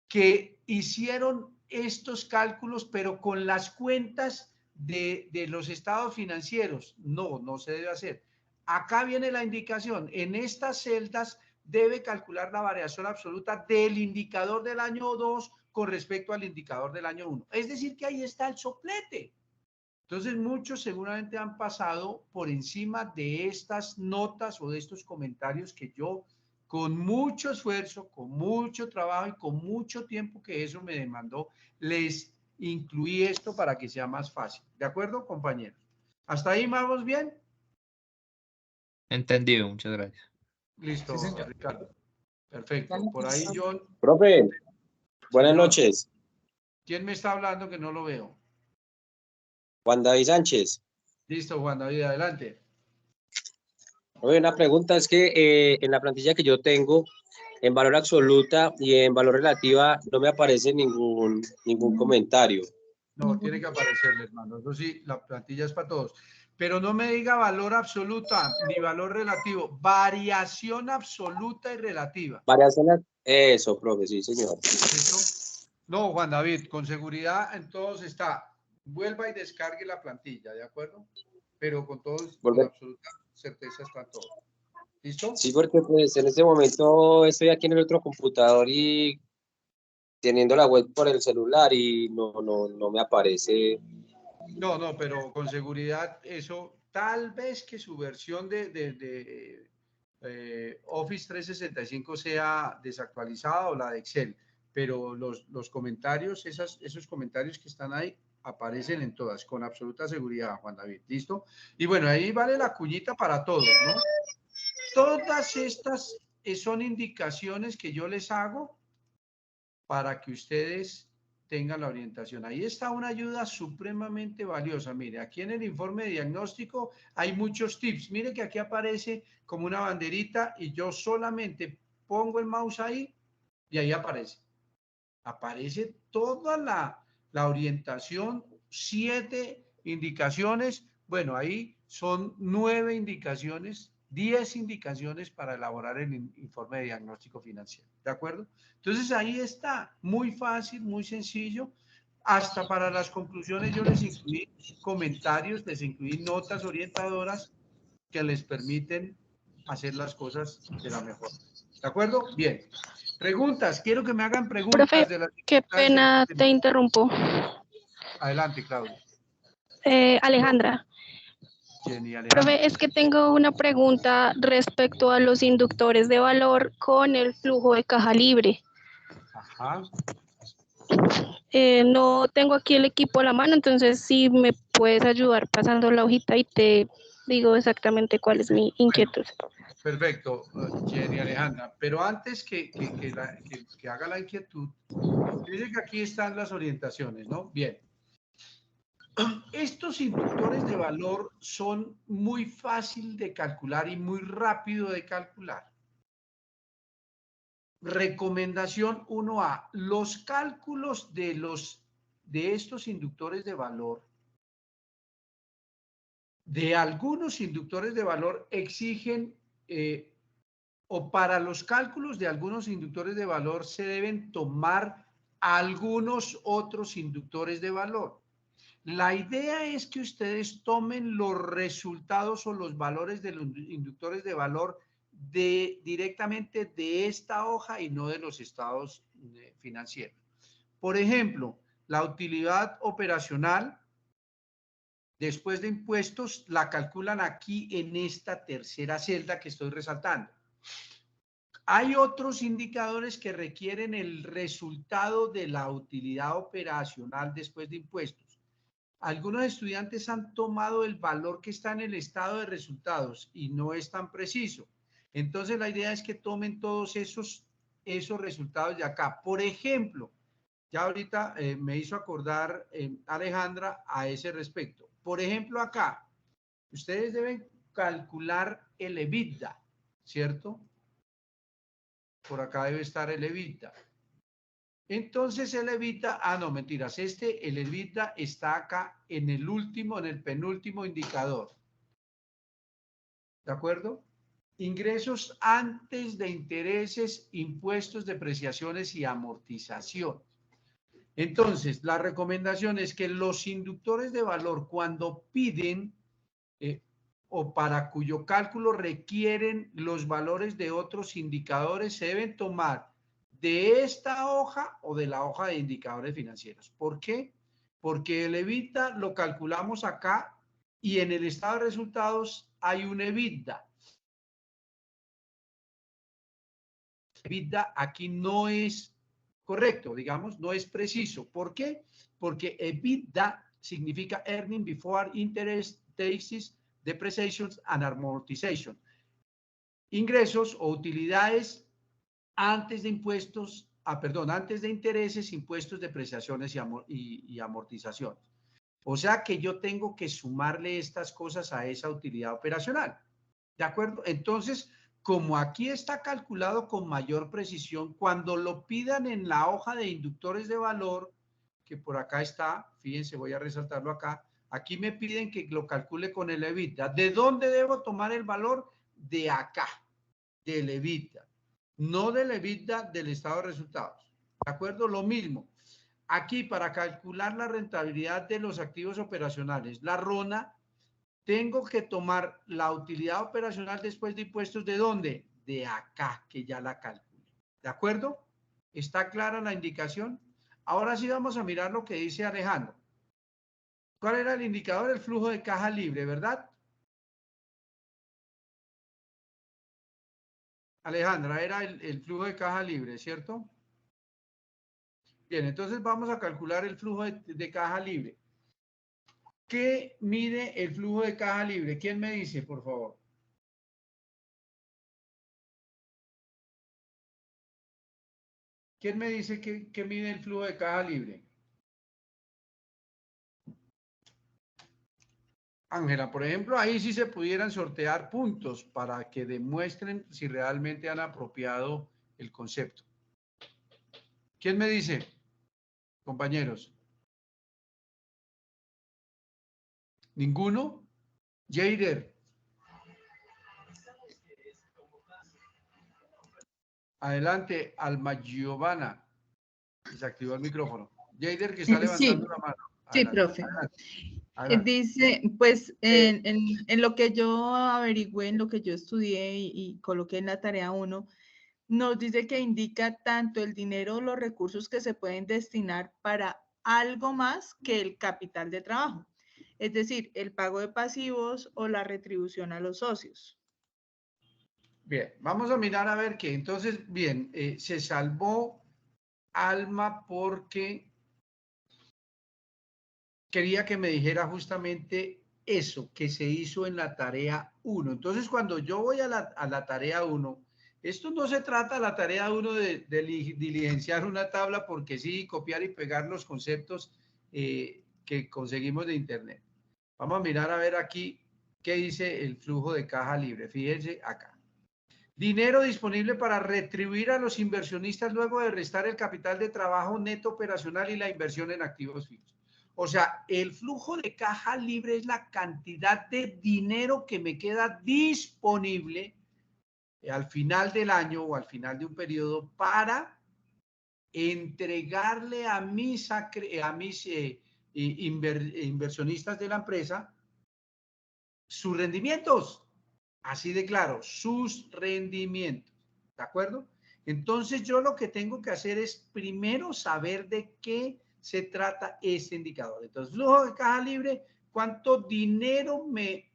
que hicieron estos cálculos, pero con las cuentas de los estados financieros. No, no se debe hacer. Acá viene la indicación. En estas celdas debe calcular la variación absoluta del indicador del año 2 con respecto al indicador del año 1. Es decir, que ahí está el soplete. Entonces, muchos seguramente han pasado por encima de estas notas o de estos comentarios que yo, con mucho esfuerzo, con mucho trabajo y con mucho tiempo que eso me demandó, les incluí esto para que sea más fácil. ¿De acuerdo, compañeros? ¿Hasta ahí vamos bien? Entendido, muchas gracias. Listo, Ricardo. Perfecto. Por ahí, John. Profe, buenas Señor. noches. ¿Quién me está hablando que no lo veo? Juan David Sánchez. Listo, Juan David, adelante. Oye, una pregunta es que en la plantilla que yo tengo, en valor absoluta y en valor relativa, no me aparece ningún comentario. No, tiene que aparecerle, hermano. Eso sí, la plantilla es para todos. Pero no me diga valor absoluta ni valor relativo. Variación absoluta y relativa. Variación, eso, profe, sí, señor. ¿Listo? No, Juan David, con seguridad en todos está. Vuelva y descargue la plantilla, ¿de acuerdo? Pero con todos, con Volver. absoluta certeza está todo. ¿Listo? Sí, porque pues en este momento estoy aquí en el otro computador y teniendo la web por el celular y no me aparece. No, pero con seguridad eso, tal vez que su versión de Office 365 sea desactualizada o la de Excel, pero los comentarios, esos comentarios que están ahí, aparecen en todas, con absoluta seguridad, Juan David. ¿Listo? Y bueno, ahí vale la cuñita para todos, ¿no? Todas estas son indicaciones que yo les hago para que ustedes tengan la orientación. Ahí está una ayuda supremamente valiosa. Mire, aquí en el informe de diagnóstico hay muchos tips. Mire que aquí aparece como una banderita y yo solamente pongo el mouse ahí y ahí aparece. Aparece toda la orientación, 7 indicaciones. Bueno, ahí son 9 indicaciones, 10 indicaciones para elaborar el informe de diagnóstico financiero. ¿De acuerdo? Entonces ahí está, muy fácil, muy sencillo. Hasta para las conclusiones yo les incluí comentarios, les incluí notas orientadoras que les permiten hacer las cosas de la mejor. ¿De acuerdo? Bien. Preguntas, quiero que me hagan preguntas Profe, de las qué pena te interrumpo. Adelante, Claudia. Alejandra. Jenny, Alejandra. Profe, es que tengo una pregunta respecto a los inductores de valor con el flujo de caja libre. Ajá. No tengo aquí el equipo a la mano, entonces si me puedes ayudar pasando la hojita y te digo exactamente cuál es mi inquietud. Perfecto, Jenny, Alejandra. Pero antes que haga la inquietud, dice que aquí están las orientaciones, ¿no? Bien. Estos inductores de valor son muy fácil de calcular y muy rápido de calcular. Recomendación 1A. Los cálculos de estos inductores de valor, de algunos inductores de valor exigen, o para los cálculos de algunos inductores de valor se deben tomar algunos otros inductores de valor. La idea es que ustedes tomen los resultados o los valores de los inductores de valor directamente de esta hoja y no de los estados financieros. Por ejemplo, la utilidad operacional después de impuestos la calculan aquí en esta tercera celda que estoy resaltando. Hay otros indicadores que requieren el resultado de la utilidad operacional después de impuestos. Algunos estudiantes han tomado el valor que está en el estado de resultados y no es tan preciso. Entonces la idea es que tomen todos esos resultados de acá. Por ejemplo, ya ahorita me hizo acordar Alejandra a ese respecto. Por ejemplo, acá, ustedes deben calcular el EBITDA, ¿cierto? Por acá debe estar el EBITDA. Entonces el EBITDA, no, mentiras, el EBITDA está acá en el penúltimo indicador. ¿De acuerdo? Ingresos antes de intereses, impuestos, depreciaciones y amortización. Entonces, la recomendación es que los inductores de valor, cuando piden o para cuyo cálculo requieren los valores de otros indicadores, se deben tomar de esta hoja o de la hoja de indicadores financieros. ¿Por qué? Porque el EBITDA lo calculamos acá y en el estado de resultados hay un EBITDA. EBITDA aquí no es correcto, digamos, no es preciso. ¿Por qué? Porque EBITDA significa Earning Before Interest, Taxes, Depreciations and Amortization. Ingresos o utilidades antes de impuestos, antes de intereses, impuestos, depreciaciones y amortizaciones. O sea que yo tengo que sumarle estas cosas a esa utilidad operacional. ¿De acuerdo? Entonces, como aquí está calculado con mayor precisión, cuando lo pidan en la hoja de inductores de valor, que por acá está, fíjense, voy a resaltarlo acá, aquí me piden que lo calcule con el EBITDA. ¿De dónde debo tomar el valor? De acá, del EBITDA, no del EBITDA del estado de resultados. ¿De acuerdo? Lo mismo. Aquí, para calcular la rentabilidad de los activos operacionales, la RONA, tengo que tomar la utilidad operacional después de impuestos, ¿de dónde? De acá, que ya la calculé. ¿De acuerdo? ¿Está clara la indicación? Ahora sí vamos a mirar lo que dice Alejandro. ¿Cuál era el indicador? El flujo de caja libre, ¿verdad? Alejandra, era el flujo de caja libre, ¿cierto? Bien, entonces vamos a calcular el flujo de caja libre. ¿Qué mide el flujo de caja libre? ¿Quién me dice, por favor? ¿Quién me dice que mide el flujo de caja libre? Ángela, por ejemplo, ahí sí se pudieran sortear puntos para que demuestren si realmente han apropiado el concepto. ¿Quién me dice, compañeros? ¿Ninguno? Jader. Adelante, Alma Giovanna. Se activó el micrófono. Jader, que está levantando la mano. Sí, Adelante, profe. adelante. Dice, pues en lo que yo averigüé, en lo que yo estudié y coloqué en la tarea 1, nos dice que indica tanto el dinero o los recursos que se pueden destinar para algo más que el capital de trabajo. Es decir, el pago de pasivos o la retribución a los socios. Bien, vamos a mirar a ver qué. Entonces, bien, se salvó Alma porque quería que me dijera justamente eso que se hizo en la tarea 1. Entonces, cuando yo voy a la tarea 1, esto no se trata la tarea 1 de diligenciar una tabla porque sí, copiar y pegar los conceptos que conseguimos de internet. Vamos a mirar a ver aquí qué dice el flujo de caja libre. Fíjense acá. Dinero disponible para retribuir a los inversionistas luego de restar el capital de trabajo neto operacional y la inversión en activos fijos. O sea, el flujo de caja libre es la cantidad de dinero que me queda disponible al final del año o al final de un periodo para entregarle a mis inversionistas de la empresa sus rendimientos. Así de claro, sus rendimientos. ¿De acuerdo? Entonces yo lo que tengo que hacer es primero saber de qué se trata este indicador. Entonces, flujo de caja libre, ¿cuánto dinero me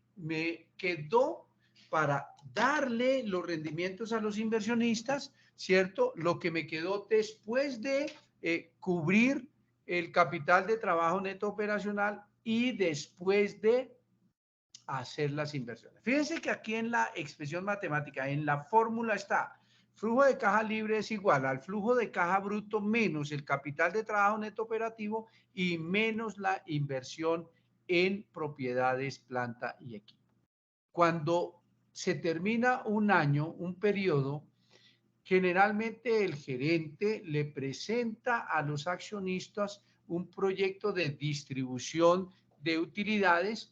quedó para darle los rendimientos a los inversionistas? ¿Cierto? Lo que me quedó después de cubrir el capital de trabajo neto operacional y después de hacer las inversiones. Fíjense que aquí en la expresión matemática, en la fórmula está, flujo de caja libre es igual al flujo de caja bruto menos el capital de trabajo neto operativo y menos la inversión en propiedades, planta y equipo. Cuando se termina un año, un periodo, generalmente el gerente le presenta a los accionistas un proyecto de distribución de utilidades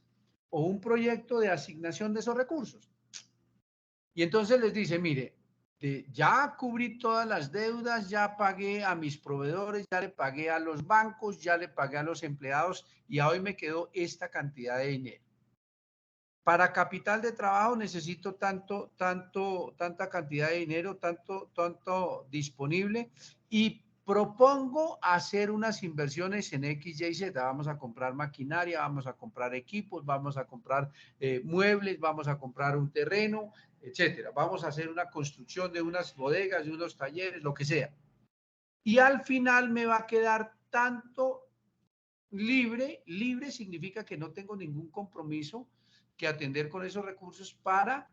o un proyecto de asignación de esos recursos. Y entonces les dice, mire, ya cubrí todas las deudas, ya pagué a mis proveedores, ya le pagué a los bancos, ya le pagué a los empleados y a hoy me quedó esta cantidad de dinero. Para capital de trabajo necesito tanta cantidad de dinero, tanto disponible y propongo hacer unas inversiones en X, Y, Z. Vamos a comprar maquinaria, vamos a comprar equipos, vamos a comprar muebles, vamos a comprar un terreno, etcétera. Vamos a hacer una construcción de unas bodegas, de unos talleres, lo que sea. Y al final me va a quedar tanto libre. Libre significa que no tengo ningún compromiso que atender con esos recursos para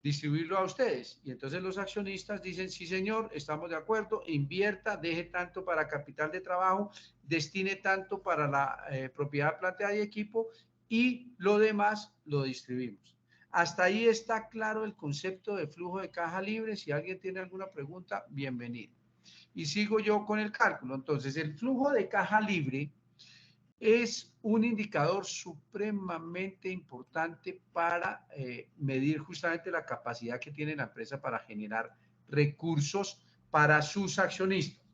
distribuirlo a ustedes. Y entonces los accionistas dicen, sí señor, estamos de acuerdo, invierta, deje tanto para capital de trabajo, destine tanto para la propiedad, planta y equipo y lo demás lo distribuimos. Hasta ahí está claro el concepto de flujo de caja libre. Si alguien tiene alguna pregunta, bienvenido. Y sigo yo con el cálculo. Entonces, el flujo de caja libre es un indicador supremamente importante para medir justamente la capacidad que tiene la empresa para generar recursos para sus accionistas.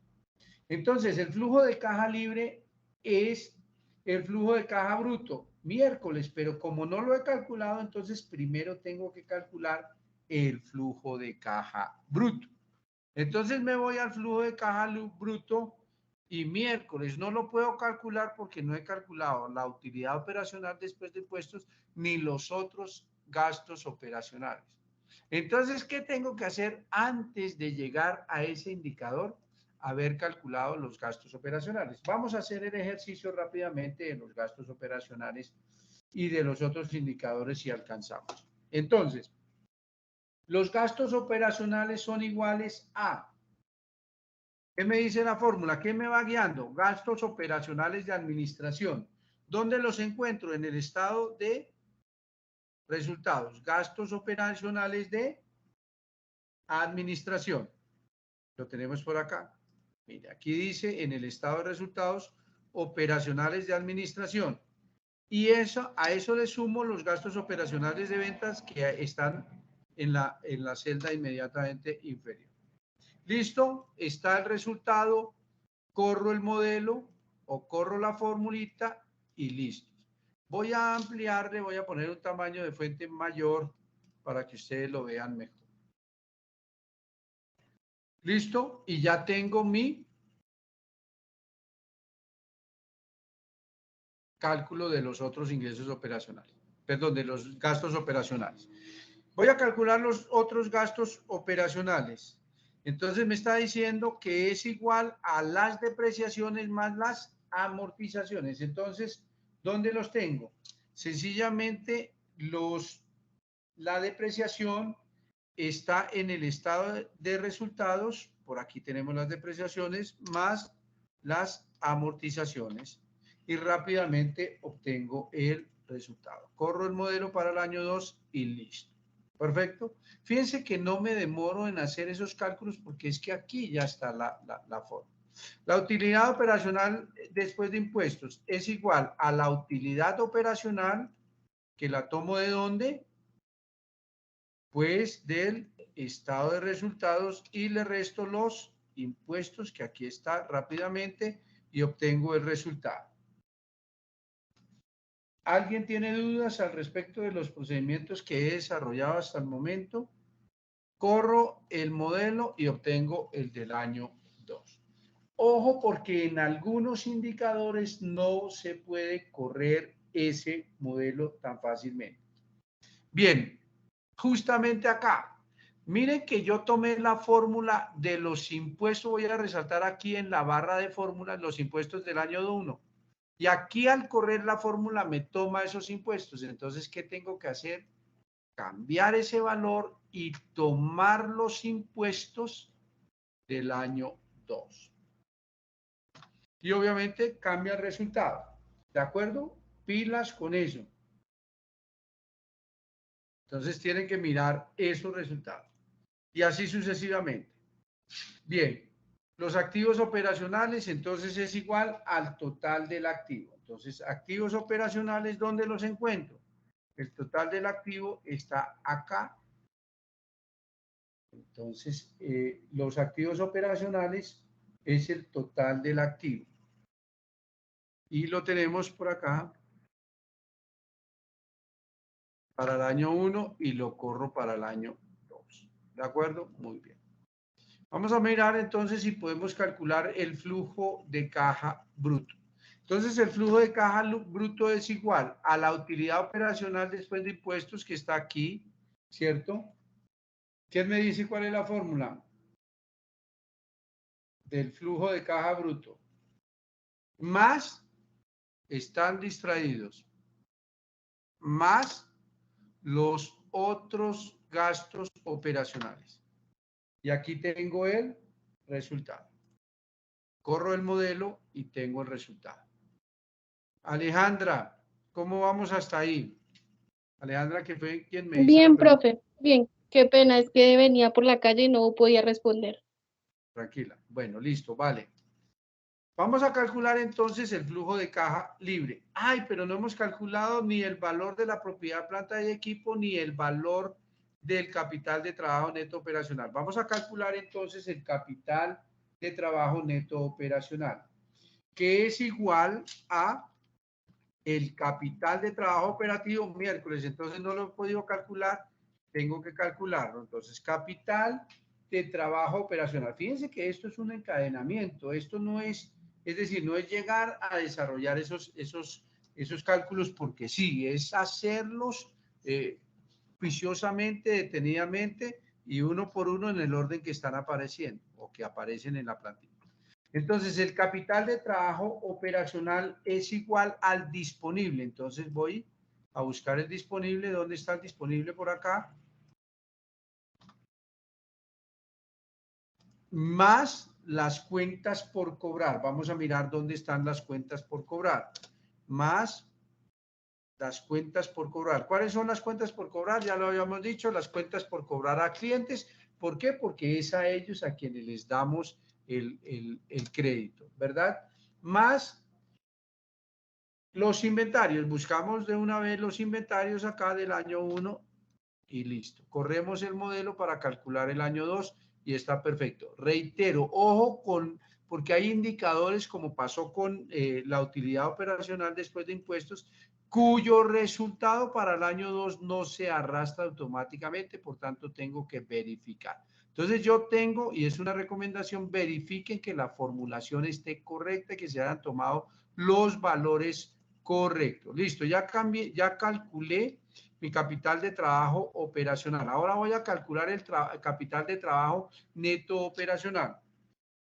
Entonces, el flujo de caja libre es el flujo de caja bruto miércoles, pero como no lo he calculado, entonces primero tengo que calcular el flujo de caja bruto. Entonces me voy al flujo de caja bruto y miércoles no lo puedo calcular porque no he calculado la utilidad operacional después de impuestos ni los otros gastos operacionales. Entonces, ¿qué tengo que hacer antes de llegar a ese indicador? Haber calculado los gastos operacionales. Vamos a hacer el ejercicio rápidamente de los gastos operacionales y de los otros indicadores si alcanzamos. Entonces, los gastos operacionales son iguales a, ¿qué me dice la fórmula? ¿Qué me va guiando? Gastos operacionales de administración. ¿Dónde los encuentro? En el estado de resultados. Gastos operacionales de administración. Lo tenemos por acá. Mire, aquí dice en el estado de resultados operacionales de administración. Y eso, a eso le sumo los gastos operacionales de ventas que están en la celda inmediatamente inferior. ¿Listo? Está el resultado, corro el modelo o corro la formulita y listo. Voy a ampliarle, voy a poner un tamaño de fuente mayor para que ustedes lo vean mejor. ¿Listo? Y ya tengo mi cálculo de los otros ingresos operacionales. Perdón, de los gastos operacionales. Voy a calcular los otros gastos operacionales. Entonces me está diciendo que es igual a las depreciaciones más las amortizaciones. Entonces, ¿dónde los tengo? Sencillamente, la depreciación está en el estado de resultados. Por aquí tenemos las depreciaciones más las amortizaciones. Y rápidamente obtengo el resultado. Corro el modelo para el año 2 y listo. Perfecto. Fíjense que no me demoro en hacer esos cálculos porque es que aquí ya está la forma. La utilidad operacional después de impuestos es igual a la utilidad operacional, que la tomo ¿de dónde? Pues del estado de resultados y le resto los impuestos, que aquí está rápidamente, y obtengo el resultado. ¿Alguien tiene dudas al respecto de los procedimientos que he desarrollado hasta el momento? Corro el modelo y obtengo el del año 2. Ojo, porque en algunos indicadores no se puede correr ese modelo tan fácilmente. Bien, justamente acá, miren que yo tomé la fórmula de los impuestos, voy a resaltar aquí en la barra de fórmulas los impuestos del año 1. Y aquí al correr la fórmula me toma esos impuestos. Entonces, ¿qué tengo que hacer? Cambiar ese valor y tomar los impuestos del año 2. Y obviamente cambia el resultado. ¿De acuerdo? Pilas con eso. Entonces tienen que mirar esos resultados. Y así sucesivamente. Bien. Los activos operacionales, entonces, es igual al total del activo. Entonces, activos operacionales, ¿dónde los encuentro? El total del activo está acá. Entonces, los activos operacionales es el total del activo. Y lo tenemos por acá para el año 1 y lo corro para el año 2. ¿De acuerdo? Muy bien. Vamos a mirar entonces si podemos calcular el flujo de caja bruto. Entonces, el flujo de caja bruto es igual a la utilidad operacional después de impuestos que está aquí, ¿cierto? ¿Quién me dice cuál es la fórmula del flujo de caja bruto? Más están distraídos, más los otros gastos operacionales. Y aquí tengo el resultado. Corro el modelo y tengo el resultado. Alejandra, ¿cómo vamos hasta ahí? Alejandra, que fue quien me hizo Bien, la pregunta. profe, bien. Qué pena, es que venía por la calle y no podía responder. Tranquila. Bueno, listo, vale. Vamos a calcular entonces el flujo de caja libre. Ay, pero no hemos calculado ni el valor de la propiedad, planta y equipo, ni el valor del capital de trabajo neto operacional. Vamos a calcular entonces el capital de trabajo neto operacional, que es igual a el capital de trabajo operativo miércoles. Entonces no lo he podido calcular, tengo que calcularlo. Entonces, capital de trabajo operacional. Fíjense que esto es un encadenamiento, esto no es decir, no es llegar a desarrollar esos cálculos porque sí, es hacerlos juiciosamente, detenidamente y uno por uno en el orden que están apareciendo o que aparecen en la plantilla. Entonces, el capital de trabajo operacional es igual al disponible. Entonces, voy a buscar el disponible. ¿Dónde está el disponible? Por acá. Más las cuentas por cobrar. Vamos a mirar dónde están las cuentas por cobrar. Más las cuentas por cobrar. ¿Cuáles son las cuentas por cobrar? Ya lo habíamos dicho, las cuentas por cobrar a clientes. ¿Por qué? Porque es a ellos a quienes les damos el crédito, ¿verdad? Más los inventarios. Buscamos de una vez los inventarios acá del año 1 y listo. Corremos el modelo para calcular el año 2 y está perfecto. Reitero, ojo porque hay indicadores como pasó con la utilidad operacional después de impuestos, cuyo resultado para el año 2 no se arrastra automáticamente, por tanto tengo que verificar. Entonces yo tengo, y es una recomendación, verifiquen que la formulación esté correcta, que se hayan tomado los valores correctos. Listo, ya calculé mi capital de trabajo operacional. Ahora voy a calcular el capital de trabajo neto operacional.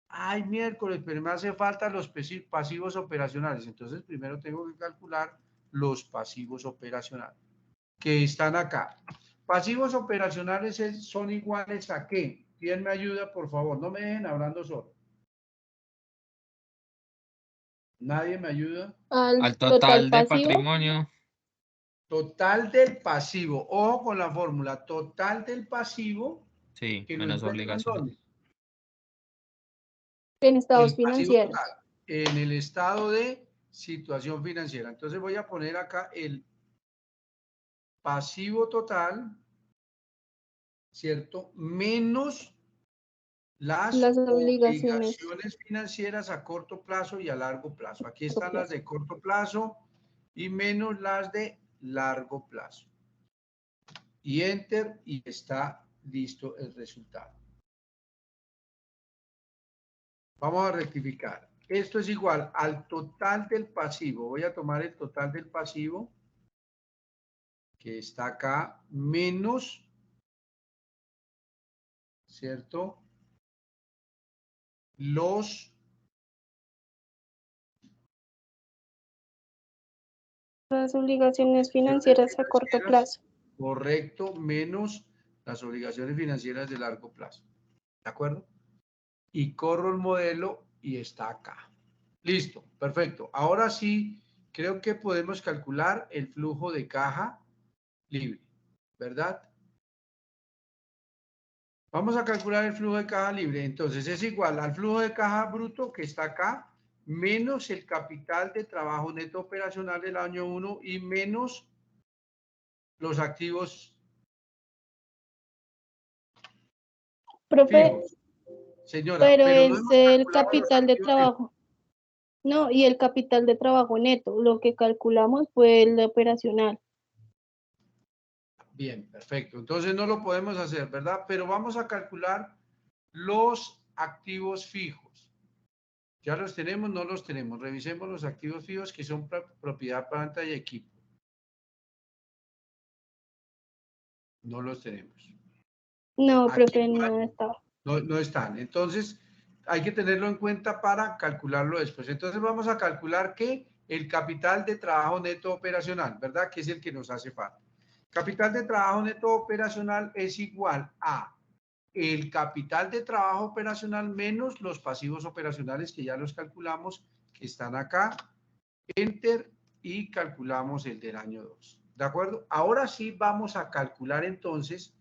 Ay, miércoles, pero me hace falta los pasivos operacionales. Entonces, primero tengo que calcular los pasivos operacionales, que están acá. Pasivos operacionales son iguales a ¿qué? ¿Quién me ayuda, por favor? No me dejen hablando solo. ¿Nadie me ayuda? Al total de pasivo. patrimonio. Total del pasivo. Ojo con la fórmula. Total del pasivo. Sí, Que menos obligaciones. En estados El pasivo financieros. total, en el estado de situación financiera. Entonces voy a poner acá el pasivo total, ¿cierto? Menos las obligaciones. financieras a corto plazo y a largo plazo. Aquí están las de corto plazo y menos las de largo plazo. Y enter y está listo el resultado. Vamos a rectificar. Esto es igual al total del pasivo. Voy a tomar el total del pasivo, que está acá, menos, ¿cierto? Las obligaciones financieras a corto plazo. Correcto, menos las obligaciones financieras de largo plazo. ¿De acuerdo? Y corro el modelo y está acá. Listo, perfecto. Ahora sí, creo que podemos calcular el flujo de caja libre, ¿verdad? Vamos a calcular el flujo de caja libre. Entonces es igual al flujo de caja bruto que está acá, menos el capital de trabajo neto operacional del año 1 y menos los activos Profe, fijos. Señora, pero no es hemos el calculado los capital de activos fijos. trabajo. No, y el capital de trabajo neto. Lo que calculamos fue el operacional. Bien, perfecto. Entonces no lo podemos hacer, ¿verdad? Pero vamos a calcular los activos fijos. ¿Ya los tenemos? No los tenemos. Revisemos los activos fijos que son propiedad, planta y equipo. No los tenemos. No, Aquí profe, no estaba. no están. Entonces, hay que tenerlo en cuenta para calcularlo después. Entonces, vamos a calcular que el capital de trabajo neto operacional, ¿verdad? Que es el que nos hace falta. Capital de trabajo neto operacional es igual a el capital de trabajo operacional menos los pasivos operacionales que ya los calculamos, que están acá. Enter y calculamos el del año 2. ¿De acuerdo? Ahora sí vamos a calcular entonces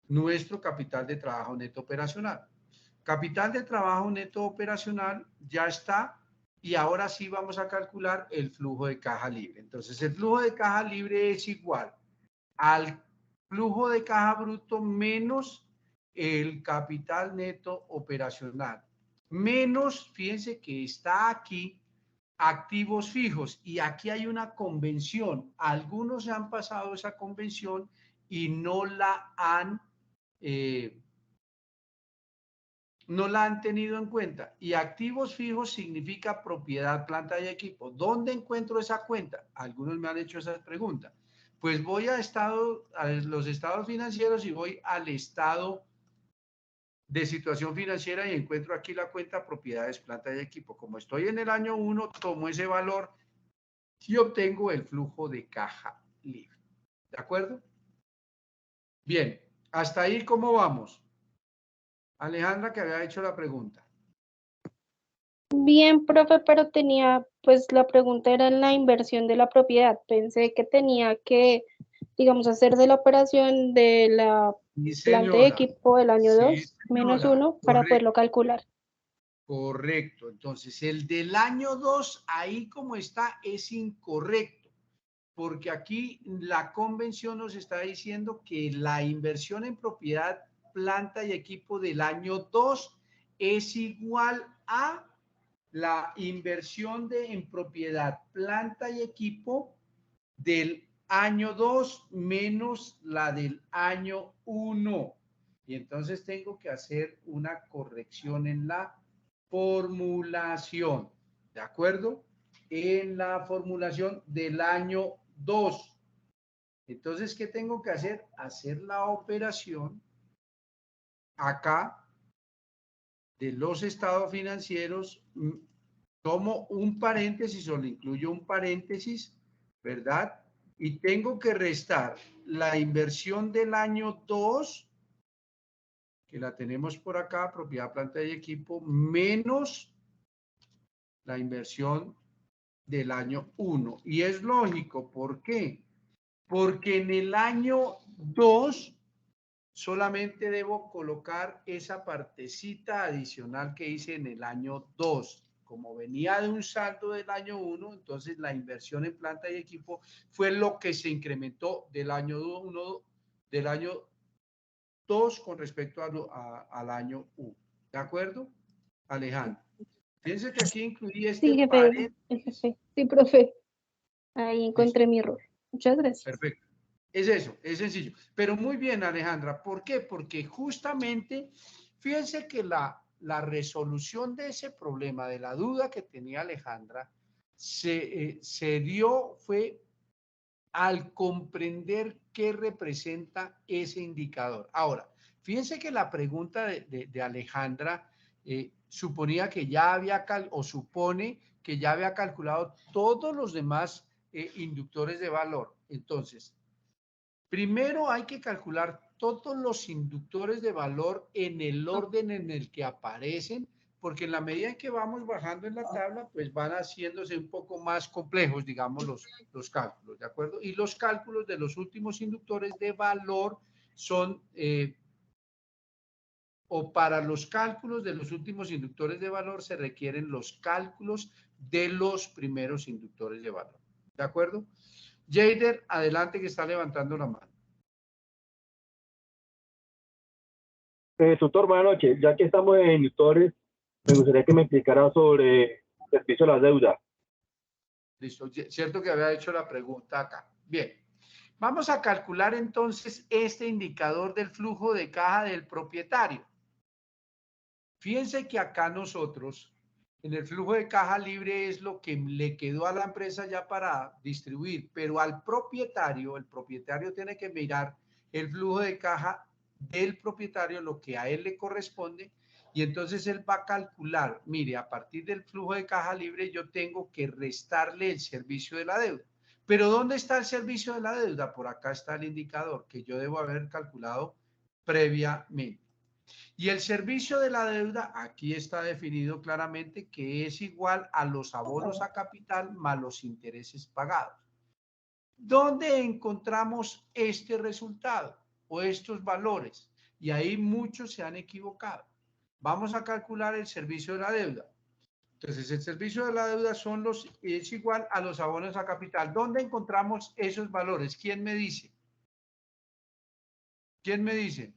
nuestro capital de trabajo neto operacional. Capital de trabajo neto operacional ya está y ahora sí vamos a calcular el flujo de caja libre. Entonces el flujo de caja libre es igual al flujo de caja bruto menos el capital neto operacional. Menos, fíjense que está aquí, activos fijos. Y aquí hay una convención. Algunos se han pasado esa convención y no la han no la han tenido en cuenta. Y activos fijos significa propiedad, planta y equipo. ¿Dónde encuentro esa cuenta? Algunos me han hecho esa pregunta. Pues voy a los estados financieros y voy al estado de situación financiera y encuentro aquí la cuenta propiedades, planta y equipo. Como estoy en el año 1, tomo ese valor y obtengo el flujo de caja libre. ¿De acuerdo? Bien, hasta ahí, ¿cómo vamos? Alejandra, que había hecho la pregunta. Bien, profe, pero tenía, pues la pregunta era en la inversión de la propiedad. Pensé que tenía que, digamos, hacerse la operación de la Sí, planta de señora. equipo del año Sí, 2 menos señora. 1 para poderlo calcular. Correcto. Entonces, el del año 2, ahí como está, es incorrecto, porque aquí la convención nos está diciendo que la inversión en propiedad, planta y equipo del año 2 es igual a la inversión en propiedad, planta y equipo del año 2 menos la del año 1. Y entonces tengo que hacer una corrección en la formulación. ¿De acuerdo? En la formulación del año 2. Entonces, ¿qué tengo que hacer? Hacer la operación acá de los estados financieros. Tomo un paréntesis o le incluyo un paréntesis, ¿verdad? Y tengo que restar la inversión del año 2, que la tenemos por acá, propiedad, planta y equipo, menos la inversión del año 1. Y es lógico, ¿por qué? Porque en el año 2 solamente debo colocar esa partecita adicional que hice en el año 2. Como venía de un saldo del año 1, entonces la inversión en planta y equipo fue lo que se incrementó del año 1, del año 2 con respecto al año 1. ¿De acuerdo, Alejandro? Fíjense que aquí incluí este Sí, jefe, paréntesis. sí, profe. Ahí encontré Listo. mi error. Muchas gracias. Perfecto. Es eso, es sencillo. Pero muy bien, Alejandra. ¿Por qué? Porque justamente, fíjense que la resolución de ese problema, de la duda que tenía Alejandra, se dio, fue al comprender qué representa ese indicador. Ahora, fíjense que la pregunta de Alejandra suponía que ya había, o supone que ya había calculado todos los demás inductores de valor. Entonces, primero hay que calcular todos los inductores de valor en el orden en el que aparecen, porque en la medida en que vamos bajando en la tabla, pues van haciéndose un poco más complejos, digamos, los cálculos, ¿de acuerdo? Y los cálculos de los últimos inductores de valor son, o para los cálculos de los últimos inductores de valor se requieren los cálculos de los primeros inductores de valor, ¿de acuerdo? Jader, adelante, que está levantando la mano. Tutor, buenas noches. Ya que estamos en inductores, me gustaría que me explicara sobre el servicio de la deuda. Listo, cierto que había hecho la pregunta acá. Bien, vamos a calcular entonces este indicador del flujo de caja del propietario. Fíjense que acá nosotros, en el flujo de caja libre es lo que le quedó a la empresa ya para distribuir, pero al propietario, el propietario tiene que mirar el flujo de caja del propietario, lo que a él le corresponde, y entonces él va a calcular, mire, a partir del flujo de caja libre yo tengo que restarle el servicio de la deuda. Pero ¿dónde está el servicio de la deuda? Por acá está el indicador que yo debo haber calculado previamente. Y el servicio de la deuda, aquí está definido claramente que es igual a los abonos a capital más los intereses pagados. ¿Dónde encontramos este resultado o estos valores? Y ahí muchos se han equivocado. Vamos a calcular el servicio de la deuda. Entonces, el servicio de la deuda es igual a los abonos a capital. ¿Dónde encontramos esos valores? ¿Quién me dice? ¿Quién me dice?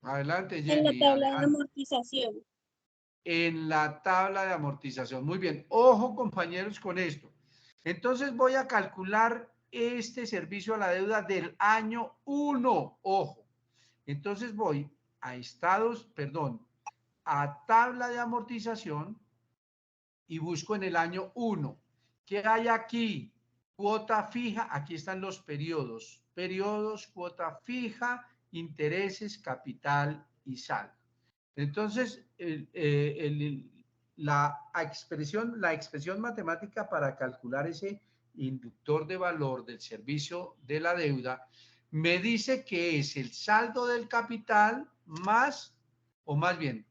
Adelante, Jenny. En la tabla de Alejandro. amortización. En la tabla de amortización. Muy bien. Ojo, compañeros, con esto. Entonces voy a calcular este servicio a la deuda del año 1. Ojo. Entonces voy a a tabla de amortización y busco en el año 1. ¿Qué hay aquí? Cuota fija, aquí están los periodos. Periodos, cuota fija, intereses, capital y saldo. Entonces, la expresión matemática para calcular ese inductor de valor del servicio de la deuda me dice que es el saldo del capital más, o más bien,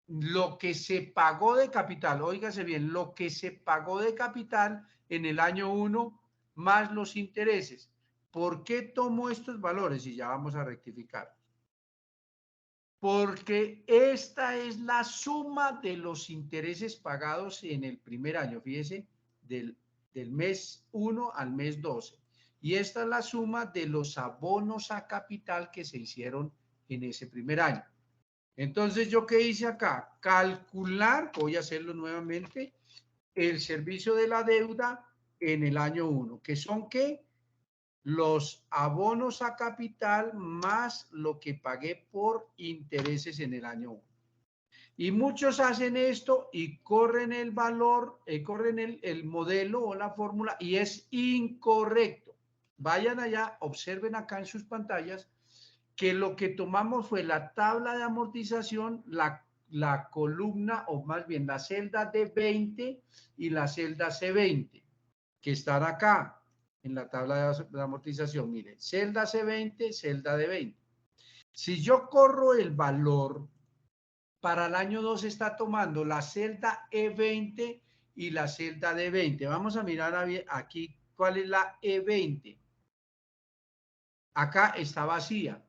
lo que se pagó de capital, óigase bien, lo que se pagó de capital en el año 1 más los intereses. ¿Por qué tomo estos valores? Y ya vamos a rectificar. Porque esta es la suma de los intereses pagados en el primer año, fíjese, del mes 1 al mes 12. Y esta es la suma de los abonos a capital que se hicieron en ese primer año. Entonces, ¿yo qué hice acá? Calcular, voy a hacerlo nuevamente, el servicio de la deuda en el año 1, que son ¿qué? Los abonos a capital más lo que pagué por intereses en el año 1. Y muchos hacen esto y corren el valor, corren el modelo o la fórmula y es incorrecto. Vayan allá, observen acá en sus pantallas que lo que tomamos fue la tabla de amortización, la columna, o más bien la celda D20 y la celda C20, que están acá en la tabla de amortización. Miren, celda C20, celda D20. Si yo corro el valor, para el año 2 está tomando la celda E20 y la celda D20. Vamos a mirar aquí cuál es la E20. Acá está vacía,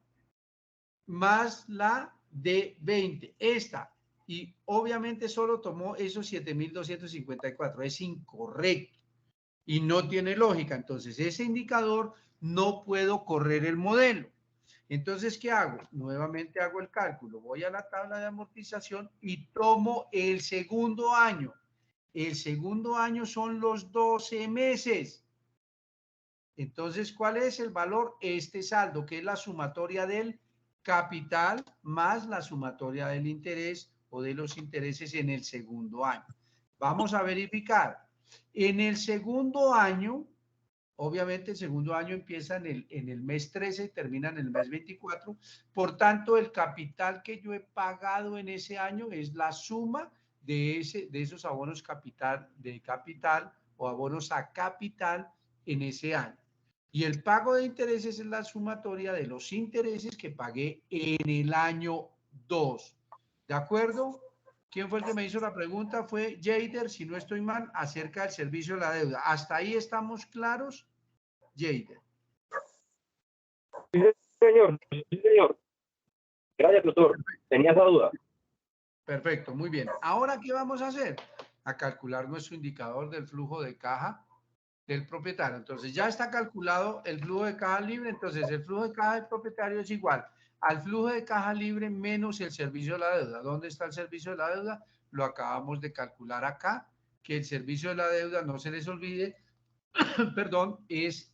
más la de 20, esta, y obviamente solo tomó esos 7.254, es incorrecto y no tiene lógica. Entonces ese indicador no puedo correr el modelo. Entonces, ¿qué hago? Nuevamente hago el cálculo, voy a la tabla de amortización y tomo el segundo año. El segundo año son los 12 meses. Entonces, ¿cuál es el valor? Este saldo, que es la sumatoria del capital más la sumatoria del interés o de los intereses en el segundo año. Vamos a verificar. En el segundo año, obviamente el segundo año empieza en el mes 13 y termina en el mes 24. Por tanto, el capital que yo he pagado en ese año es la suma de esos abonos de capital o abonos a capital en ese año. Y el pago de intereses es la sumatoria de los intereses que pagué en el año 2. ¿De acuerdo? ¿Quién fue el que me hizo la pregunta? Fue Jader, si no estoy mal, acerca del servicio de la deuda. ¿Hasta ahí estamos claros, Jader? Sí, señor. Sí, señor. Gracias, doctor. Tenía esa duda. Perfecto, muy bien. Ahora, ¿qué vamos a hacer? A calcular nuestro indicador del flujo de caja del propietario. Entonces ya está calculado el flujo de caja libre, entonces el flujo de caja del propietario es igual al flujo de caja libre menos el servicio de la deuda. ¿Dónde está el servicio de la deuda? Lo acabamos de calcular acá, que el servicio de la deuda, no se les olvide, perdón, es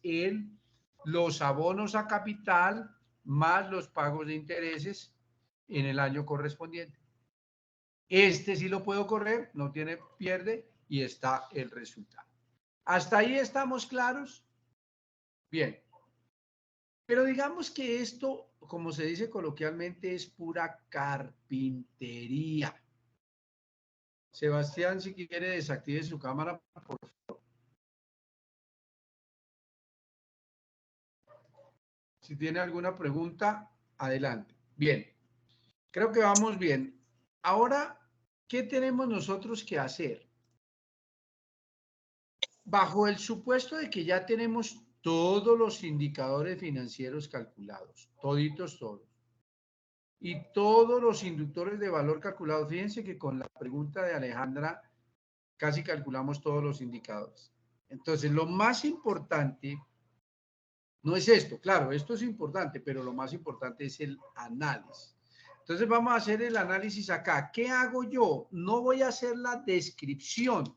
los abonos a capital más los pagos de intereses en el año correspondiente. Este sí lo puedo correr, no tiene pierde y está el resultado. ¿Hasta ahí estamos claros? Bien. Pero digamos que esto, como se dice coloquialmente, es pura carpintería. Sebastián, si quiere, desactive su cámara, por favor. Si tiene alguna pregunta, adelante. Bien. Creo que vamos bien. Ahora, ¿qué tenemos nosotros que hacer? Bajo el supuesto de que ya tenemos todos los indicadores financieros calculados, toditos todos, y todos los inductores de valor calculados, fíjense que con la pregunta de Alejandra casi calculamos todos los indicadores. Entonces, lo más importante no es esto, claro, esto es importante, pero lo más importante es el análisis. Entonces, vamos a hacer el análisis acá. ¿Qué hago yo? No voy a hacer la descripción,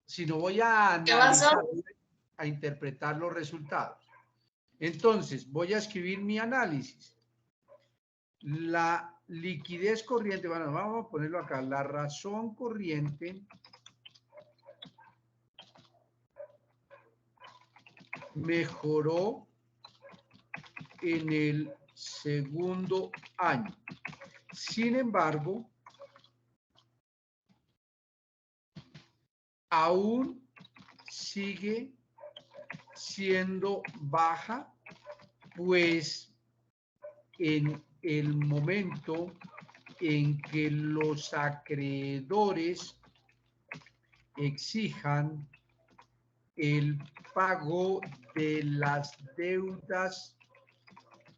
sino voy a analizar. a interpretar los resultados. Entonces, voy a escribir mi análisis. La liquidez corriente, bueno, vamos a ponerlo acá, la razón corriente mejoró en el segundo año. Sin embargo, aún sigue siendo baja, pues en el momento en que los acreedores exijan el pago de las deudas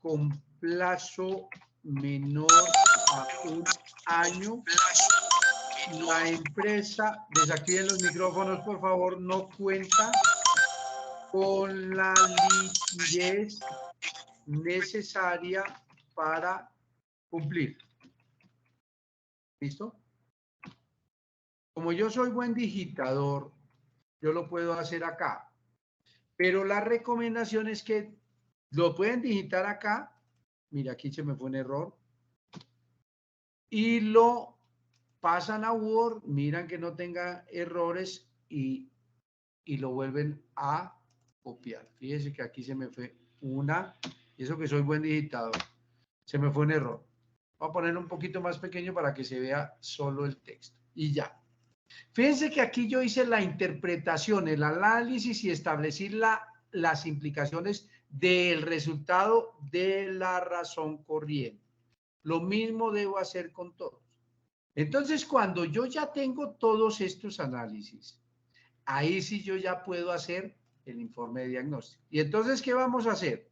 con plazo menor a un año, la empresa, desactiven los micrófonos por favor, no cuenta con la liquidez necesaria para cumplir. ¿Listo? Como yo soy buen digitador, yo lo puedo hacer acá. Pero la recomendación es que lo pueden digitar acá. Mira, aquí se me fue un error. Y lo pasan a Word, miran que no tenga errores y lo vuelven a copiar. Fíjense que aquí se me fue una, y eso que soy buen digitador, se me fue un error. Voy a poner un poquito más pequeño para que se vea solo el texto. Y ya. Fíjense que aquí yo hice la interpretación, el análisis y establecí las implicaciones del resultado de la razón corriente. Lo mismo debo hacer con todos. Entonces, cuando yo ya tengo todos estos análisis, ahí sí yo ya puedo hacer el informe de diagnóstico. ¿Y entonces qué vamos a hacer?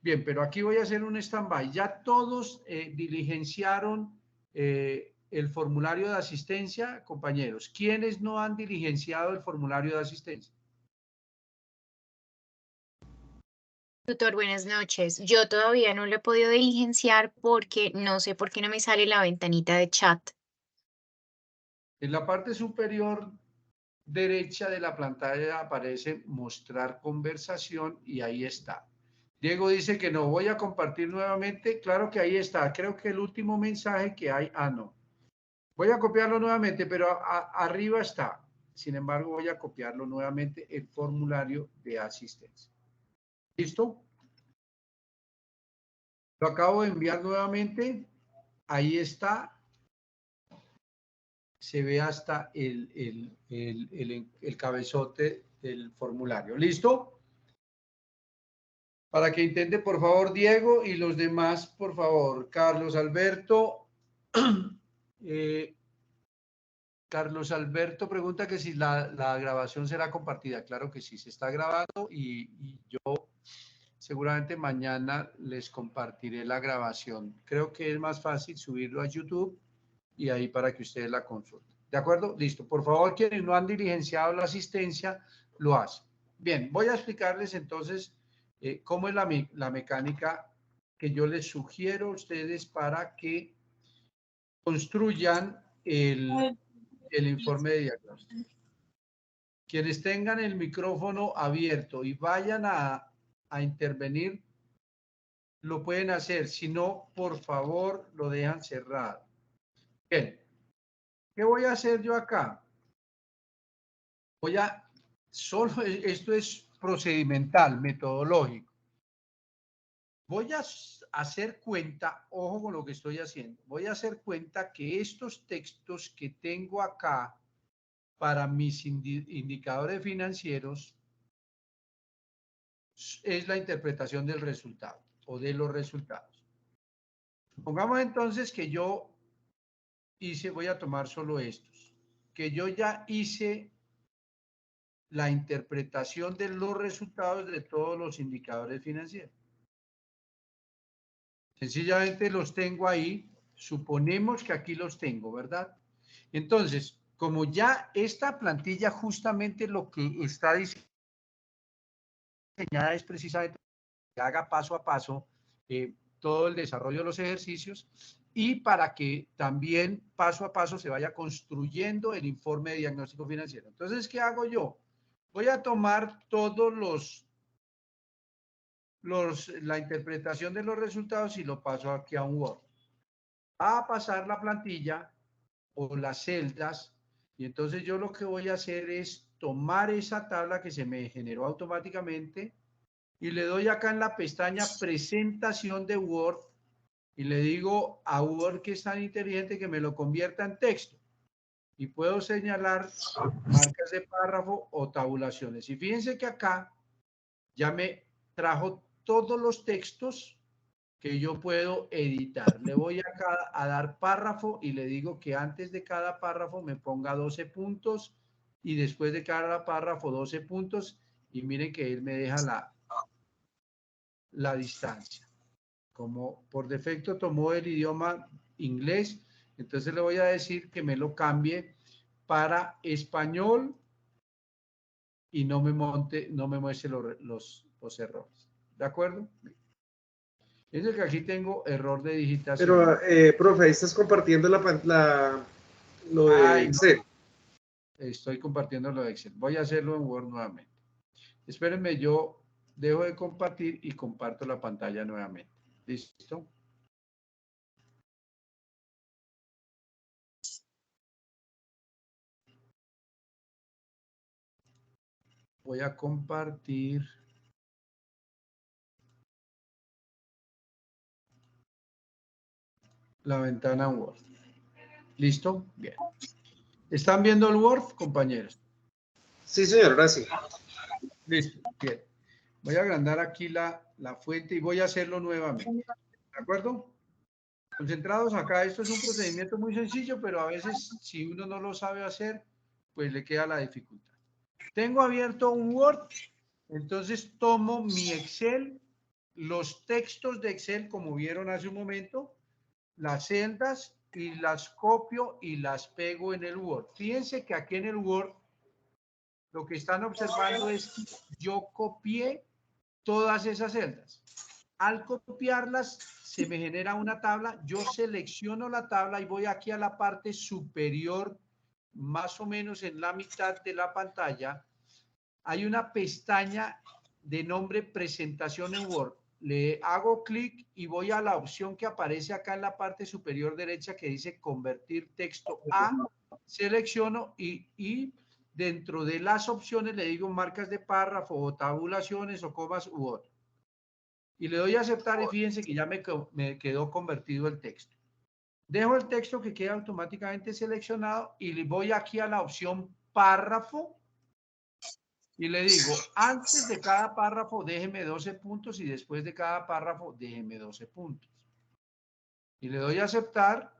Bien, pero aquí voy a hacer un stand-by. Ya todos diligenciaron el formulario de asistencia, compañeros. ¿Quiénes no han diligenciado el formulario de asistencia? Tutor, buenas noches. Yo todavía no lo he podido diligenciar porque no sé por qué no me sale la ventanita de chat. En la parte superior derecha de la pantalla aparece mostrar conversación y ahí está. Diego dice que no, voy a compartir nuevamente. Claro que ahí está. Creo que el último mensaje que hay, no. Voy a copiarlo nuevamente, pero arriba está. Sin embargo, voy a copiarlo nuevamente el formulario de asistencia. ¿Listo? Lo acabo de enviar nuevamente. Ahí está. Se ve hasta el cabezote del formulario. ¿Listo? Para que intente, por favor, Diego y los demás, por favor. Carlos Alberto. Carlos Alberto pregunta que si la grabación será compartida. Claro que sí, se está grabando y yo seguramente mañana les compartiré la grabación. Creo que es más fácil subirlo a YouTube y ahí para que ustedes la consulten. ¿De acuerdo? Listo. Por favor, quienes no han diligenciado la asistencia, lo hacen. Bien, voy a explicarles entonces cómo es la mecánica que yo les sugiero a ustedes para que construyan el informe de diagnóstico. Quienes tengan el micrófono abierto y vayan a intervenir, lo pueden hacer. Si no, por favor, lo dejan cerrado. Bien. ¿Qué voy a hacer yo acá? Esto es procedimental, metodológico. Voy a hacer cuenta, ojo con lo que estoy haciendo, voy a hacer cuenta que estos textos que tengo acá para mis indicadores financieros es la interpretación del resultado o de los resultados. Pongamos entonces que yo voy a tomar solo estos, que yo ya hice la interpretación de los resultados de todos los indicadores financieros. Sencillamente los tengo ahí, suponemos que aquí los tengo, ¿verdad? Entonces, como ya esta plantilla justamente lo que está diseñada es precisamente que haga paso a paso todo el desarrollo de los ejercicios y para que también paso a paso se vaya construyendo el informe de diagnóstico financiero. Entonces, ¿qué hago yo? Voy a tomar todos la interpretación de los resultados y lo paso aquí a un Word. Va a pasar la plantilla o las celdas y entonces yo lo que voy a hacer es tomar esa tabla que se me generó automáticamente y le doy acá en la pestaña presentación de Word y le digo a Word, que es tan inteligente, que me lo convierta en texto y puedo señalar marcas de párrafo o tabulaciones. Y fíjense que acá ya me trajo todos los textos que yo puedo editar. Le voy acá a dar párrafo y le digo que antes de cada párrafo me ponga 12 puntos y después de cada párrafo 12 puntos y miren que él me deja la distancia. Como por defecto tomó el idioma inglés, entonces le voy a decir que me lo cambie para español y no me muestre los errores. ¿De acuerdo? Es que aquí tengo error de digitación. Pero, profe, ahí estás compartiendo lo de Excel. No. Estoy compartiendo lo de Excel. Voy a hacerlo en Word nuevamente. Espérenme, yo dejo de compartir y comparto la pantalla nuevamente. ¿Listo? Voy a compartir la ventana en Word. ¿Listo? Bien. ¿Están viendo el Word, compañeros? Sí, señor, gracias. Listo, bien. Voy a agrandar aquí la fuente y voy a hacerlo nuevamente. ¿De acuerdo? Concentrados acá, esto es un procedimiento muy sencillo, pero a veces si uno no lo sabe hacer, pues le queda la dificultad. Tengo abierto un Word, entonces tomo mi Excel, los textos de Excel, como vieron hace un momento, las celdas y las copio y las pego en el Word. Fíjense que aquí en el Word lo que están observando es que yo copié todas esas celdas. Al copiarlas se me genera una tabla, yo selecciono la tabla y voy aquí a la parte superior, más o menos en la mitad de la pantalla, hay una pestaña de nombre presentación en Word. Le hago clic y voy a la opción que aparece acá en la parte superior derecha que dice convertir texto a, selecciono y dentro de las opciones le digo marcas de párrafo o tabulaciones o comas u otro. Y le doy a aceptar y fíjense que ya me quedó convertido el texto. Dejo el texto que queda automáticamente seleccionado y le voy aquí a la opción párrafo y le digo, antes de cada párrafo déjeme 12 puntos y después de cada párrafo déjeme 12 puntos. Y le doy a aceptar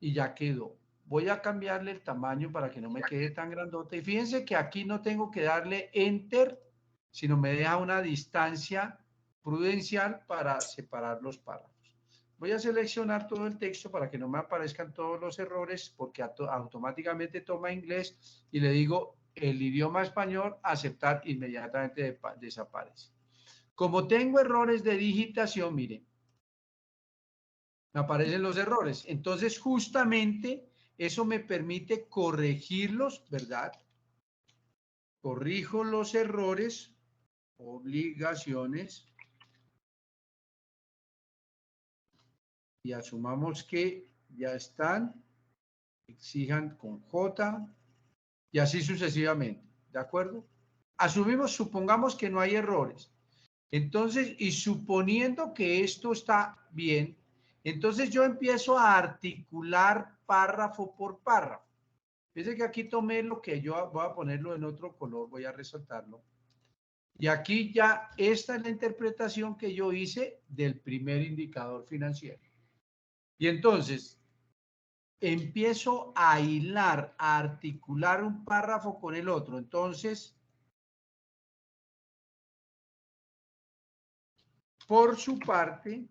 y ya quedó. Voy a cambiarle el tamaño para que no me quede tan grandote. Y fíjense que aquí no tengo que darle enter, sino me deja una distancia prudencial para separar los párrafos. Voy a seleccionar todo el texto para que no me aparezcan todos los errores porque automáticamente toma inglés y le digo el idioma español, aceptar, inmediatamente desaparece. Como tengo errores de digitación, miren, me aparecen los errores. Entonces, justamente eso me permite corregirlos, ¿verdad? Corrijo los errores, obligaciones, y asumamos que ya están, exijan con J, y así sucesivamente, ¿de acuerdo? Supongamos que no hay errores. Entonces, y suponiendo que esto está bien, entonces yo empiezo a articular párrafo por párrafo. Fíjense que aquí tomé lo que yo voy a ponerlo en otro color, voy a resaltarlo. Y aquí ya esta es la interpretación que yo hice del primer indicador financiero. Y entonces empiezo a hilar, a articular un párrafo con el otro. Entonces, por su parte,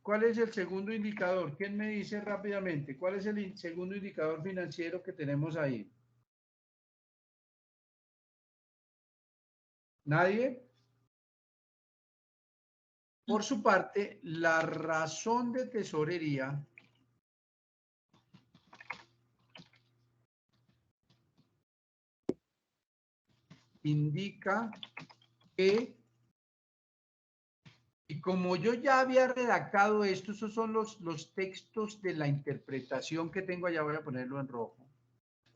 ¿cuál es el segundo indicador? ¿Quién me dice rápidamente? ¿Cuál es el segundo indicador financiero que tenemos ahí? ¿Nadie? Por su parte, la razón de tesorería indica que, y como yo ya había redactado esto, esos son los textos de la interpretación que tengo allá, voy a ponerlo en rojo.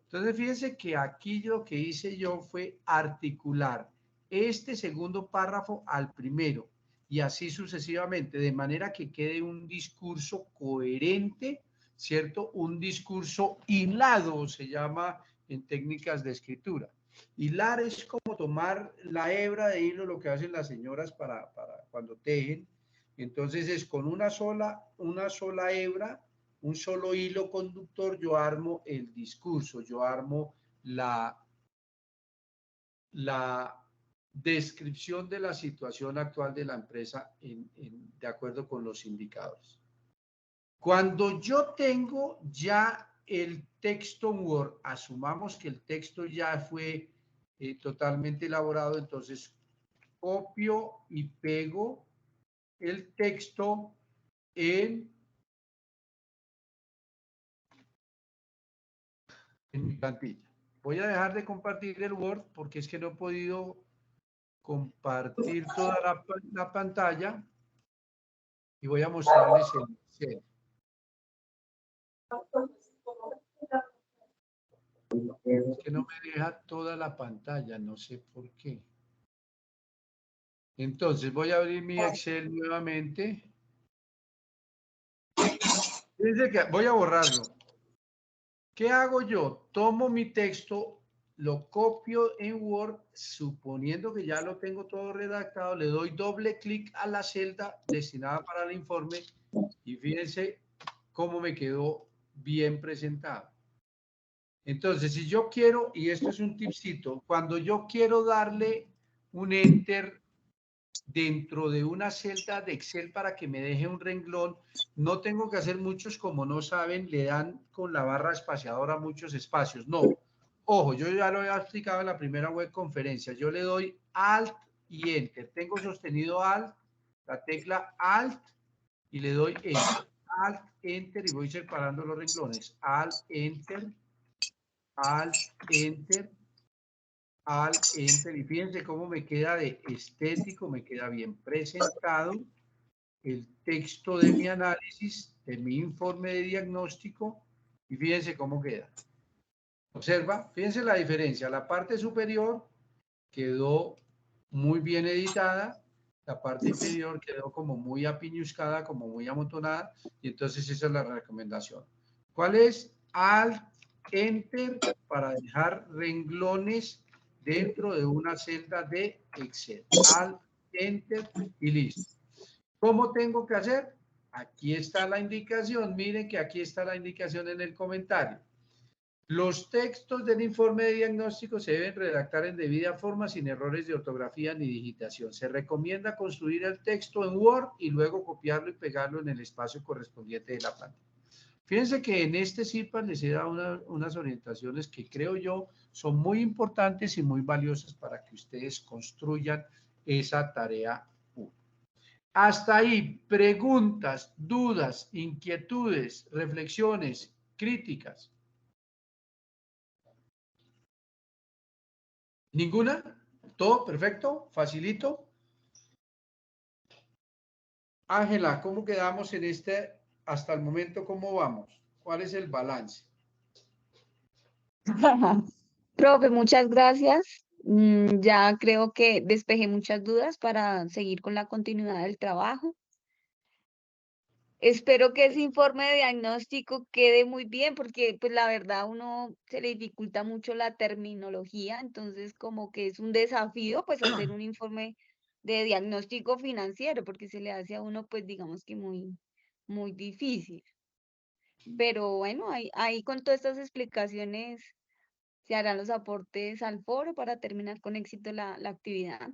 Entonces, fíjense que aquí lo que hice yo fue articular este segundo párrafo al primero y así sucesivamente, de manera que quede un discurso coherente, ¿cierto? Un discurso hilado, se llama en técnicas de escritura. Hilar es como tomar la hebra de hilo, lo que hacen las señoras para cuando tejen. Entonces es con una sola hebra, un solo hilo conductor, yo armo el discurso, yo armo la descripción de la situación actual de la empresa de acuerdo con los indicadores. Cuando yo tengo ya el texto en Word, asumamos que el texto ya fue totalmente elaborado, entonces copio y pego el texto en mi plantilla. Voy a dejar de compartir el Word porque es que no he podido compartir toda la pantalla y voy a mostrarles el Excel. Es que no me deja toda la pantalla, no sé por qué. Entonces voy a abrir mi Excel nuevamente. Fíjense que voy a borrarlo. ¿Qué hago yo? Tomo mi texto, lo copio en Word, suponiendo que ya lo tengo todo redactado, le doy doble clic a la celda destinada para el informe y fíjense cómo me quedó bien presentado. Entonces, si yo quiero, y esto es un tipcito, cuando yo quiero darle un enter dentro de una celda de Excel para que me deje un renglón, no tengo que hacer muchos, como no saben, le dan con la barra espaciadora muchos espacios. No, ojo, yo ya lo había explicado en la primera web conferencia, yo le doy Alt y Enter. Tengo sostenido Alt, la tecla Alt, y le doy Enter. Alt, Enter, y voy separando los renglones. Alt, Enter, Alt, Enter, Alt, Enter, y fíjense cómo me queda de estético, me queda bien presentado el texto de mi análisis, de mi informe de diagnóstico, y fíjense cómo queda. Observa, fíjense la diferencia, la parte superior quedó muy bien editada, la parte inferior quedó como muy apiñuscada, como muy amontonada, y entonces esa es la recomendación. ¿Cuál es? Alt, Enter, para dejar renglones dentro de una celda de Excel. Alt, Enter y listo. ¿Cómo tengo que hacer? Aquí está la indicación. Miren que aquí está la indicación en el comentario. Los textos del informe de diagnóstico se deben redactar en debida forma sin errores de ortografía ni digitación. Se recomienda construir el texto en Word y luego copiarlo y pegarlo en el espacio correspondiente de la plantilla. Fíjense que en este CIPAS les he dado unas orientaciones que creo yo son muy importantes y muy valiosas para que ustedes construyan esa tarea 1. Hasta ahí, preguntas, dudas, inquietudes, reflexiones, críticas. ¿Ninguna? ¿Todo perfecto? ¿Facilito? Ángela, ¿cómo quedamos en hasta el momento? ¿Cómo vamos? ¿Cuál es el balance? Profe, muchas gracias. Ya creo que despejé muchas dudas para seguir con la continuidad del trabajo. Espero que ese informe de diagnóstico quede muy bien porque pues la verdad a uno se le dificulta mucho la terminología, entonces como que es un desafío pues hacer un informe de diagnóstico financiero porque se le hace a uno pues digamos que muy difícil. Pero bueno, ahí con todas estas explicaciones se harán los aportes al foro para terminar con éxito la actividad.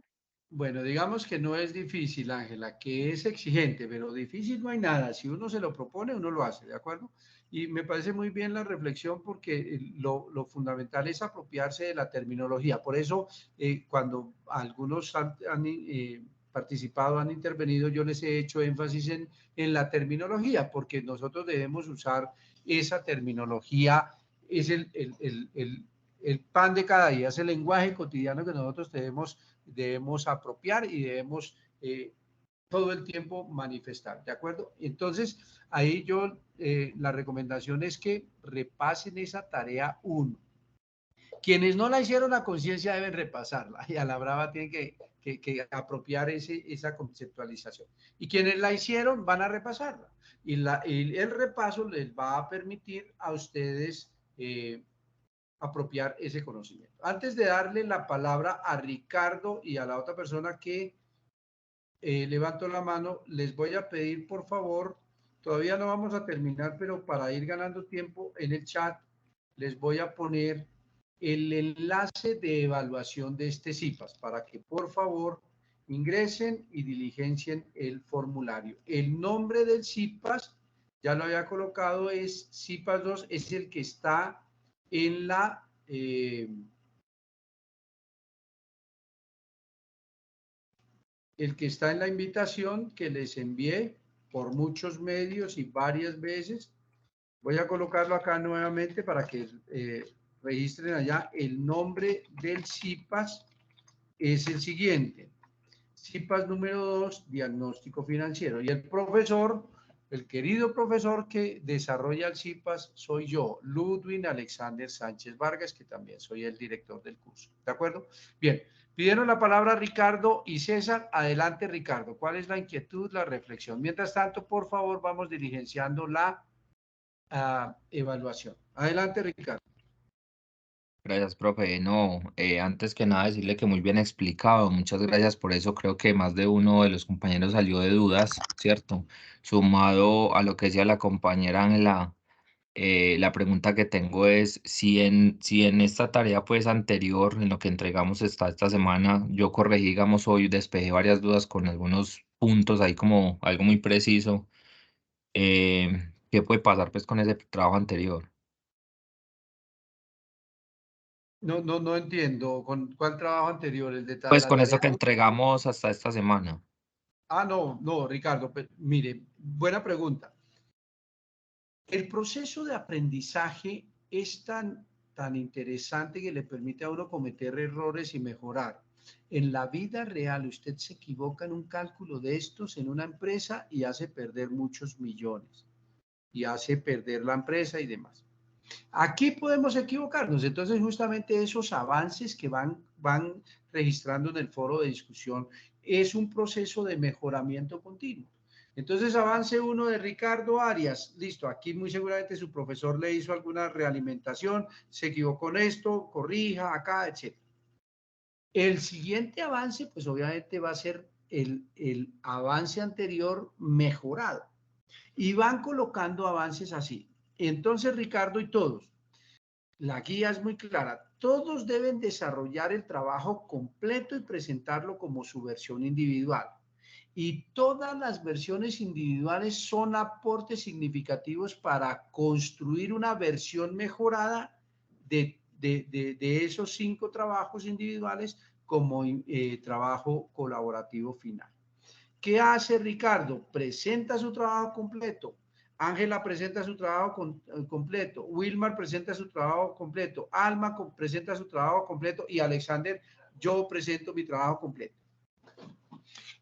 Bueno, digamos que no es difícil, Ángela, que es exigente, pero difícil no hay nada. Si uno se lo propone, uno lo hace, ¿de acuerdo? Y me parece muy bien la reflexión porque lo fundamental es apropiarse de la terminología. Por eso, cuando algunos han participado, han intervenido, yo les he hecho énfasis en la terminología, porque nosotros debemos usar esa terminología, es el pan de cada día, es el lenguaje cotidiano que nosotros debemos apropiar y debemos todo el tiempo manifestar, ¿de acuerdo? Entonces, ahí yo, la recomendación es que repasen esa tarea 1. Quienes no la hicieron a conciencia deben repasarla y a la brava tienen que apropiar esa conceptualización. Y quienes la hicieron van a repasarla. Y el repaso les va a permitir a ustedes apropiar ese conocimiento. Antes de darle la palabra a Ricardo y a la otra persona que levantó la mano, les voy a pedir, por favor, todavía no vamos a terminar, pero para ir ganando tiempo en el chat, les voy a poner el enlace de evaluación de este CIPAS para que, por favor, ingresen y diligencien el formulario. El nombre del CIPAS, ya lo había colocado, es CIPAS 2, es el que está en la... el que está en la invitación que les envié por muchos medios y varias veces. Voy a colocarlo acá nuevamente para que registren allá. El nombre del CIPAS es el siguiente. CIPAS número 2, diagnóstico financiero. Y el profesor, el querido profesor que desarrolla el CIPAS soy yo, Ludwig Alexander Sánchez Vargas, que también soy el director del curso. ¿De acuerdo? Bien. Pidieron la palabra Ricardo y César. Adelante, Ricardo. ¿Cuál es la inquietud, la reflexión? Mientras tanto, por favor, vamos diligenciando la evaluación. Adelante, Ricardo. Gracias, profe. No, antes que nada decirle que muy bien explicado. Muchas gracias por eso. Creo que más de uno de los compañeros salió de dudas, ¿cierto? Sumado a lo que decía la compañera Ángela, la pregunta que tengo es si en esta tarea pues anterior, en lo que entregamos esta semana, yo corregí, digamos, hoy despejé varias dudas con algunos puntos ahí como algo muy preciso. ¿Qué puede pasar pues con ese trabajo anterior? No entiendo. ¿Con cuál trabajo anterior? ¿El de Pues la con eso tarea que 1? entregamos hasta esta semana. No, Ricardo. Mire, buena pregunta. El proceso de aprendizaje es tan interesante que le permite a uno cometer errores y mejorar. En la vida real, usted se equivoca en un cálculo de estos en una empresa y hace perder muchos millones. Y hace perder la empresa y demás. Aquí podemos equivocarnos. Entonces, justamente esos avances que van registrando en el foro de discusión es un proceso de mejoramiento continuo. Entonces, avance 1 de Ricardo Arias. Listo, aquí muy seguramente su profesor le hizo alguna realimentación, se equivocó en esto, corrija acá, etc. El siguiente avance, pues obviamente va a ser el avance anterior mejorado. Y van colocando avances así. Entonces, Ricardo y todos, la guía es muy clara. Todos deben desarrollar el trabajo completo y presentarlo como su versión individual. Y todas las versiones individuales son aportes significativos para construir una versión mejorada de esos 5 trabajos individuales como trabajo colaborativo final. ¿Qué hace Ricardo? Presenta su trabajo completo. Ángela presenta su trabajo completo. Wilmar presenta su trabajo completo. Alma presenta su trabajo completo. Y Alexander, yo presento mi trabajo completo.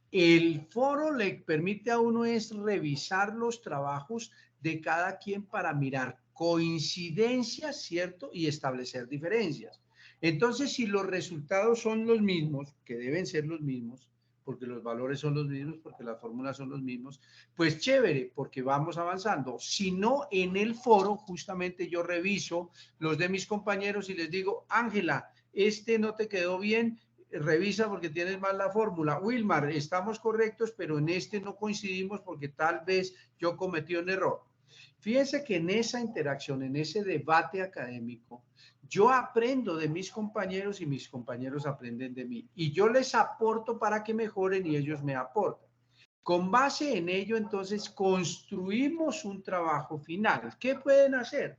El foro le permite a uno es revisar los trabajos de cada quien para mirar coincidencias, ¿cierto? Y establecer diferencias. Entonces, si los resultados son los mismos, que deben ser los mismos, porque los valores son los mismos, porque las fórmulas son los mismos, pues chévere, porque vamos avanzando. Si no, en el foro, justamente yo reviso los de mis compañeros y les digo, Ángela, este no te quedó bien, revisa porque tienes mal la fórmula. Wilmar, estamos correctos, pero en este no coincidimos porque tal vez yo cometí un error. Fíjense que en esa interacción, en ese debate académico, yo aprendo de mis compañeros y mis compañeros aprenden de mí. Y yo les aporto para que mejoren y ellos me aportan. Con base en ello, entonces, construimos un trabajo final. ¿Qué pueden hacer?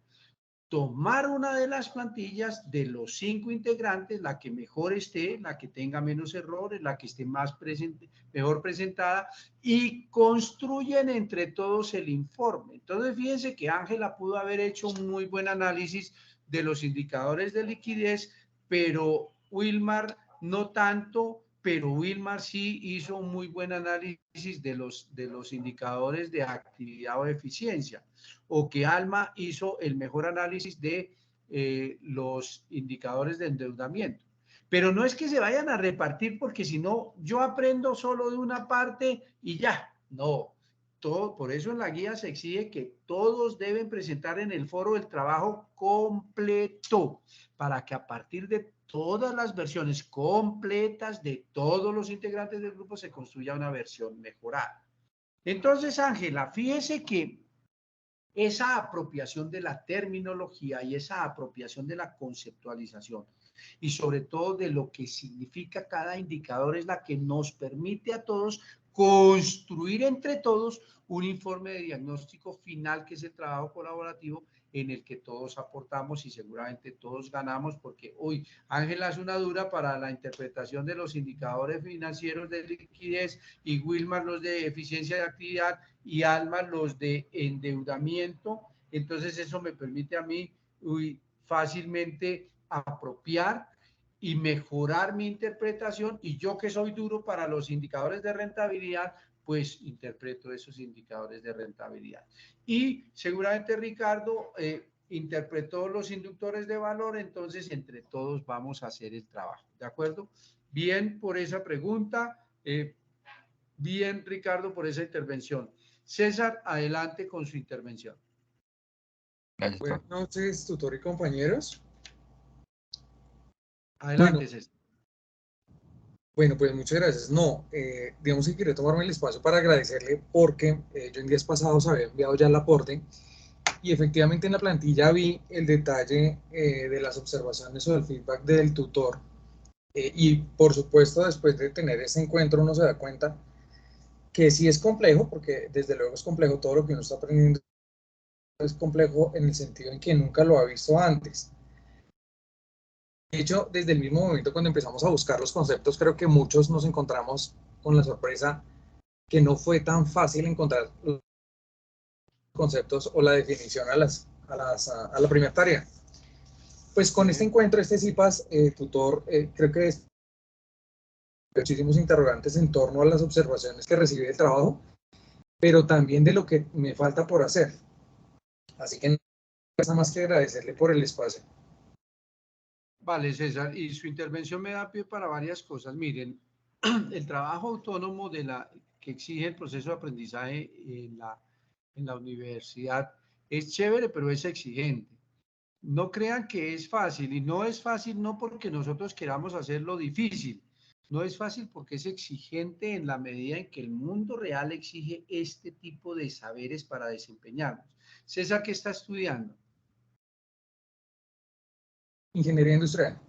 tomar una de las plantillas de los 5 integrantes, la que mejor esté, la que tenga menos errores, la que esté mejor presentada, y construyen entre todos el informe. Entonces, fíjense que Ángela pudo haber hecho un muy buen análisis de los indicadores de liquidez, pero Wilmar no tanto, pero Wilmar sí hizo un muy buen análisis de los indicadores de actividad o eficiencia, o que Alma hizo el mejor análisis de los indicadores de endeudamiento. Pero no es que se vayan a repartir porque si no, yo aprendo solo de una parte y ya. No, todo, por eso en la guía se exige que todos deben presentar en el foro el trabajo completo, para que a partir de todas las versiones completas de todos los integrantes del grupo se construya una versión mejorada. Entonces, Ángela, fíjese que esa apropiación de la terminología y esa apropiación de la conceptualización y sobre todo de lo que significa cada indicador es la que nos permite a todos construir entre todos un informe de diagnóstico final, que es el trabajo colaborativo en el que todos aportamos y seguramente todos ganamos, porque hoy Ángela es una dura para la interpretación de los indicadores financieros de liquidez y Wilmar los de eficiencia de actividad y Alma los de endeudamiento. Entonces eso me permite a mí fácilmente apropiar y mejorar mi interpretación, y yo que soy duro para los indicadores de rentabilidad, pues interpreto esos indicadores de rentabilidad. Y seguramente Ricardo interpretó los inductores de valor, entonces entre todos vamos a hacer el trabajo, ¿de acuerdo? Bien por esa pregunta, bien Ricardo por esa intervención. César, adelante con su intervención. Gracias, Buenas noches, tutor y compañeros. Adelante, César. Bueno, pues muchas gracias. No, digamos que quería tomarme el espacio para agradecerle porque yo en días pasados había enviado ya el aporte y efectivamente en la plantilla vi el detalle de las observaciones o del feedback del tutor y por supuesto después de tener ese encuentro uno se da cuenta que sí es complejo, porque desde luego es complejo, todo lo que uno está aprendiendo es complejo en el sentido en que nunca lo ha visto antes. De hecho, desde el mismo momento cuando empezamos a buscar los conceptos, creo que muchos nos encontramos con la sorpresa que no fue tan fácil encontrar los conceptos o la definición a la primera tarea. Pues con este encuentro, este CIPAS, tutor, creo que es muchísimos interrogantes en torno a las observaciones que recibí del trabajo, pero también de lo que me falta por hacer. Así que no pasa más que agradecerle por el espacio. Vale, César, y su intervención me da pie para varias cosas. Miren, el trabajo autónomo que exige el proceso de aprendizaje en la universidad es chévere, pero es exigente. No crean que es fácil, y no es fácil no porque nosotros queramos hacerlo difícil, no es fácil porque es exigente en la medida en que el mundo real exige este tipo de saberes para desempeñarnos. César, ¿qué está estudiando? Ingeniería industrial.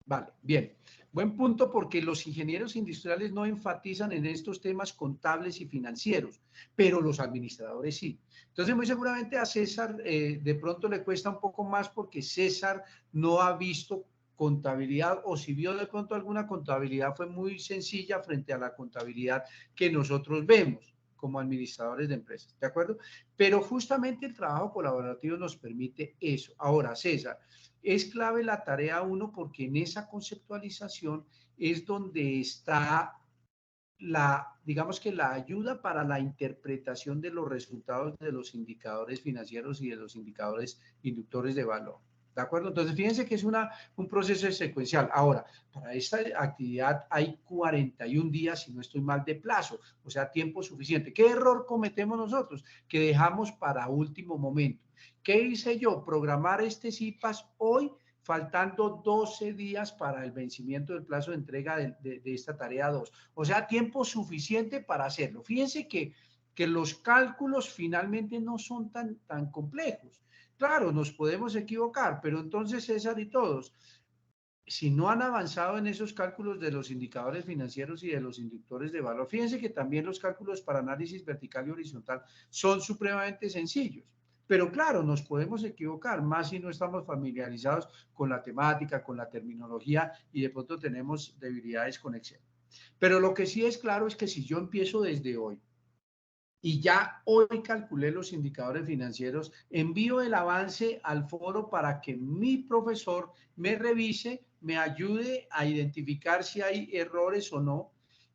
Vale, bien. Buen punto, porque los ingenieros industriales no enfatizan en estos temas contables y financieros, pero los administradores sí. Entonces, muy seguramente a César de pronto le cuesta un poco más porque César no ha visto contabilidad, o si vio de pronto alguna contabilidad fue muy sencilla frente a la contabilidad que nosotros vemos como administradores de empresas, ¿de acuerdo? Pero justamente el trabajo colaborativo nos permite eso. Ahora, César, es clave la tarea 1 porque en esa conceptualización es donde está digamos que la ayuda para la interpretación de los resultados de los indicadores financieros y de los indicadores inductores de valor. ¿De acuerdo? Entonces, fíjense que es un proceso secuencial. Ahora, para esta actividad hay 41 días, si no estoy mal, de plazo, o sea, tiempo suficiente. ¿Qué error cometemos nosotros? Que dejamos para último momento. ¿Qué hice yo? Programar este CIPAS hoy, faltando 12 días para el vencimiento del plazo de entrega de esta tarea 2. O sea, tiempo suficiente para hacerlo. Fíjense que los cálculos finalmente no son tan complejos. Claro, nos podemos equivocar, pero entonces César y todos, si no han avanzado en esos cálculos de los indicadores financieros y de los inductores de valor, fíjense que también los cálculos para análisis vertical y horizontal son supremamente sencillos. Pero claro, nos podemos equivocar, más si no estamos familiarizados con la temática, con la terminología y de pronto tenemos debilidades con Excel. Pero lo que sí es claro es que si yo empiezo desde hoy y ya hoy calculé los indicadores financieros, envío el avance al foro para que mi profesor me revise, me ayude a identificar si hay errores o no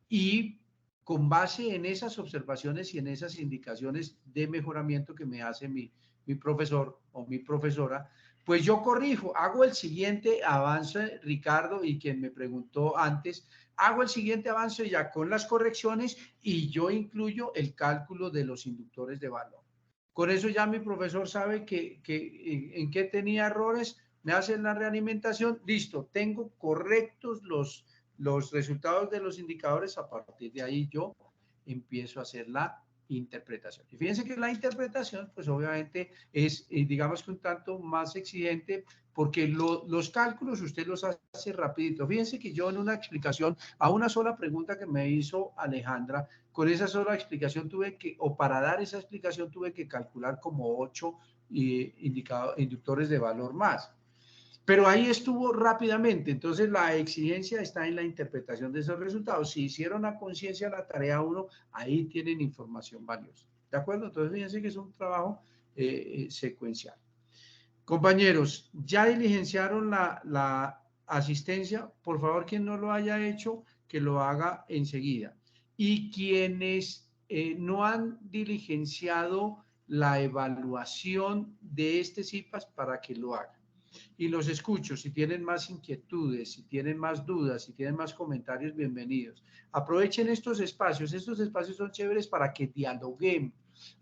y con base en esas observaciones y en esas indicaciones de mejoramiento que me hace mi profesor o mi profesora, pues yo corrijo, hago el siguiente avance, Ricardo, y quien me preguntó antes, hago el siguiente avance ya con las correcciones y yo incluyo el cálculo de los inductores de valor. Con eso ya mi profesor sabe en qué tenía errores, me hacen la realimentación, listo, tengo correctos los resultados de los indicadores, a partir de ahí yo empiezo a hacer la interpretación. Y fíjense que la interpretación, pues obviamente es, digamos que un tanto más exigente, porque los cálculos usted los hace rapidito. Fíjense que yo en una explicación, a una sola pregunta que me hizo Alejandra, con esa sola explicación o para dar esa explicación tuve que calcular como 8 inductores de valor más. Pero ahí estuvo rápidamente, entonces la exigencia está en la interpretación de esos resultados. Si hicieron a conciencia la tarea 1, ahí tienen información valiosa. ¿De acuerdo? Entonces fíjense que es un trabajo secuencial. Compañeros, ¿ya diligenciaron la asistencia? Por favor, quien no lo haya hecho, que lo haga enseguida. Y quienes no han diligenciado la evaluación de este CIPAS, para que lo hagan. Y los escucho, si tienen más inquietudes, si tienen más dudas, si tienen más comentarios, bienvenidos. Aprovechen estos espacios son chéveres para que dialoguemos.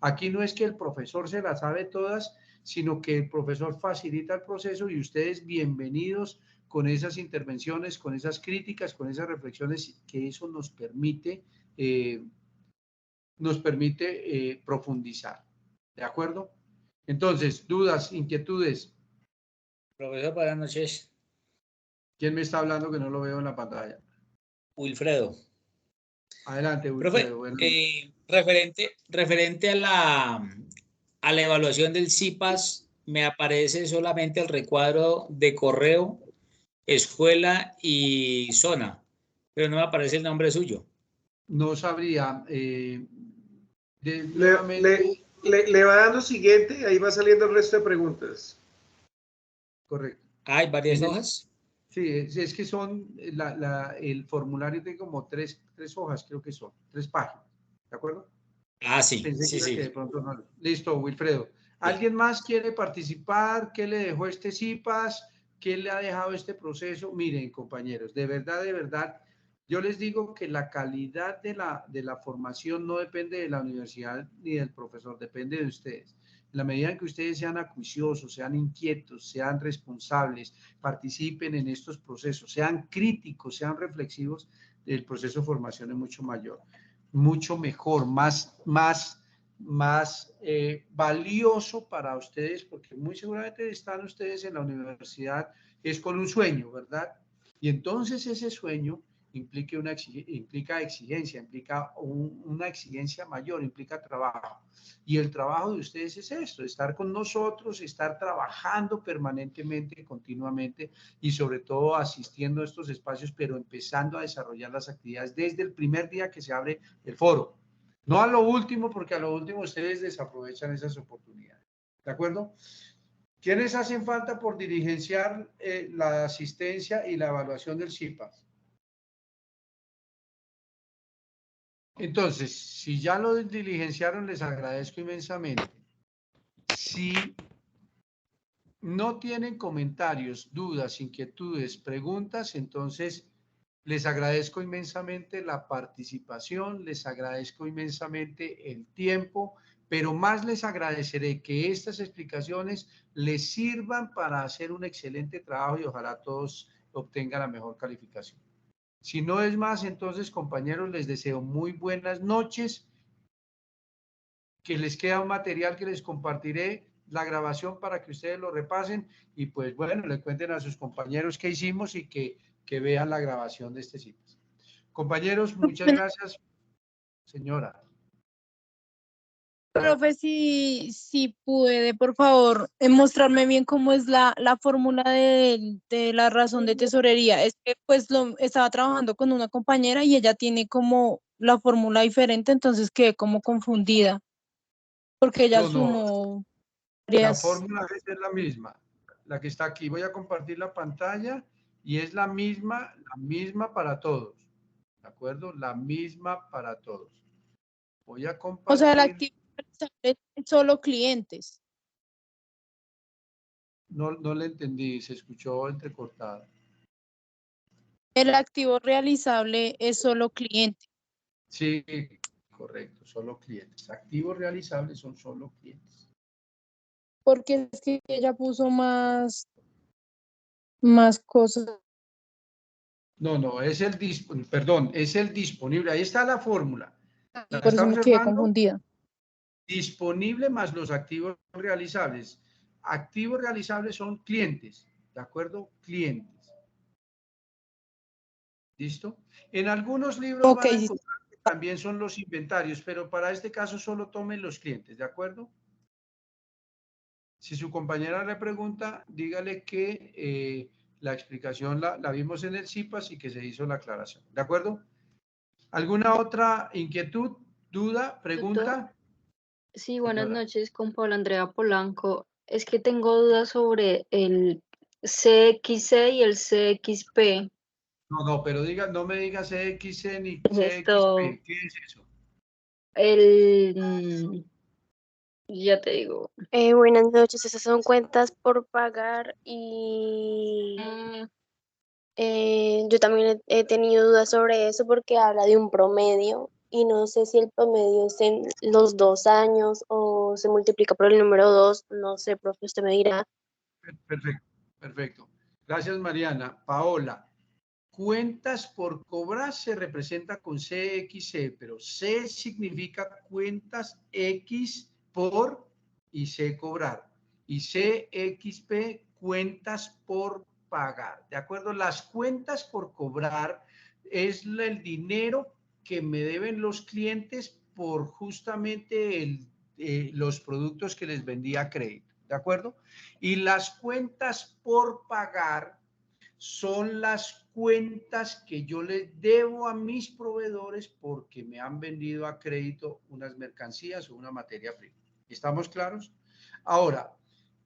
Aquí no es que el profesor se las sabe todas, sino que el profesor facilita el proceso y ustedes bienvenidos con esas intervenciones, con esas críticas, con esas reflexiones, que eso nos permite profundizar. ¿De acuerdo? Entonces, dudas, inquietudes. Profesor, buenas noches. ¿Quién me está hablando que no lo veo en la pantalla? Wilfredo. Adelante, Wilfredo. Profe, referente a la evaluación del CIPAS, me aparece solamente el recuadro de correo, escuela y zona, pero no me aparece el nombre suyo. No sabría. Le va dando siguiente, ahí va saliendo el resto de preguntas. Correcto. ¿Hay varias hojas? Sí, es que son, el formulario tiene como tres hojas, creo que son, 3 páginas, ¿de acuerdo? Ah, sí, Pensé sí. Que de pronto no. Listo, Wilfredo. ¿Alguien más quiere participar? ¿Qué le dejó este CIPAS? ¿Qué le ha dejado este proceso? Miren, compañeros, de verdad, yo les digo que la calidad de la formación no depende de la universidad ni del profesor, depende de ustedes. En la medida en que ustedes sean acuiciosos, sean inquietos, sean responsables, participen en estos procesos, sean críticos, sean reflexivos, el proceso de formación es mucho mayor, mucho mejor, más valioso para ustedes, porque muy seguramente están ustedes en la universidad, es con un sueño, ¿verdad? Y entonces ese sueño implica exigencia, implica una exigencia mayor, implica trabajo. Y el trabajo de ustedes es esto, estar con nosotros, estar trabajando permanentemente, continuamente y sobre todo asistiendo a estos espacios, pero empezando a desarrollar las actividades desde el primer día que se abre el foro. No a lo último, porque a lo último ustedes desaprovechan esas oportunidades. ¿De acuerdo? ¿Quiénes hacen falta por diligenciar la asistencia y la evaluación del CIPAS? Entonces, si ya lo diligenciaron, les agradezco inmensamente. Si no tienen comentarios, dudas, inquietudes, preguntas, entonces les agradezco inmensamente la participación, les agradezco inmensamente el tiempo, pero más les agradeceré que estas explicaciones les sirvan para hacer un excelente trabajo y ojalá todos obtengan la mejor calificación. Si no es más, entonces, compañeros, les deseo muy buenas noches, que les queda un material que les compartiré la grabación para que ustedes lo repasen y pues bueno, le cuenten a sus compañeros qué hicimos y que vean la grabación de este CIPAS. Compañeros, muchas gracias. Señora. Profe, si puede, por favor, mostrarme bien cómo es la fórmula de la razón de tesorería. Es que pues estaba trabajando con una compañera y ella tiene como la fórmula diferente, entonces quedé como confundida, porque ella No, sumó la varias. fórmula es la misma, la que está aquí. Voy a compartir la pantalla y es la misma para todos. ¿De acuerdo? La misma para todos. Voy a O sea, el compartir. activo realizable es solo clientes. No le entendí, se escuchó entrecortado. El activo realizable es solo cliente. Sí, correcto, solo clientes. Activos realizables son solo clientes. Porque es que ella puso más cosas. No, es el disponible, perdón, es el disponible. Ahí está la fórmula. ¿La Por está eso me quedé observando? confundida. Disponible más los activos realizables. Activos realizables son clientes, ¿de acuerdo? Clientes. ¿Listo? En algunos libros van a encontrar que también son los inventarios, pero para este caso solo tomen los clientes, ¿de acuerdo? Si su compañera le pregunta, dígale que la explicación la vimos en el CIPAS y que se hizo la aclaración, ¿de acuerdo? ¿Alguna otra inquietud, duda, pregunta? Sí, buenas Señora. noches, con Paula Andrea Polanco. Es que tengo dudas sobre el CXC y el CXP. No, pero no me diga CXC ni Esto, CXP. ¿Qué es eso? ya te digo. Buenas noches, esas son cuentas por pagar y yo también he tenido dudas sobre eso porque habla de un promedio y no sé si el promedio es en los 2 años o se multiplica por el número 2, no sé, profe, usted me dirá. Perfecto. Gracias, Mariana. Paola, cuentas por cobrar se representa con CXC, pero C significa cuentas X por y C cobrar. Y CXP, cuentas por pagar. ¿De acuerdo? Las cuentas por cobrar es el dinero que me deben los clientes por justamente los productos que les vendí a crédito. ¿De acuerdo? Y las cuentas por pagar son las cuentas que yo les debo a mis proveedores porque me han vendido a crédito unas mercancías o una materia prima. ¿Estamos claros? Ahora,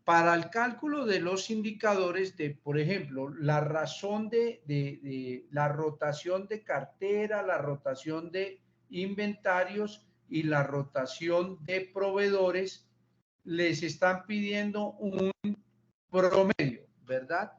para el cálculo de los indicadores de, por ejemplo, la razón de la rotación de cartera, la rotación de inventarios y la rotación de proveedores, les están pidiendo un promedio, ¿verdad?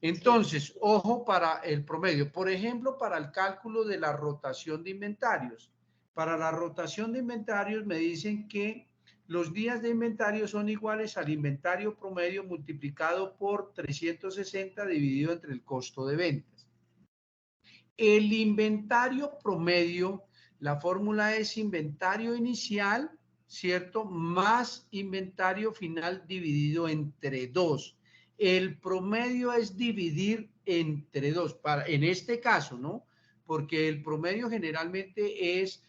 Entonces, ojo para el promedio. Por ejemplo, para el cálculo de la rotación de inventarios. Para la rotación de inventarios me dicen que los días de inventario son iguales al inventario promedio multiplicado por 360 dividido entre el costo de ventas. El inventario promedio, la fórmula es inventario inicial, ¿cierto? Más inventario final dividido entre 2. El promedio es dividir entre 2, en este caso, ¿no? Porque el promedio generalmente es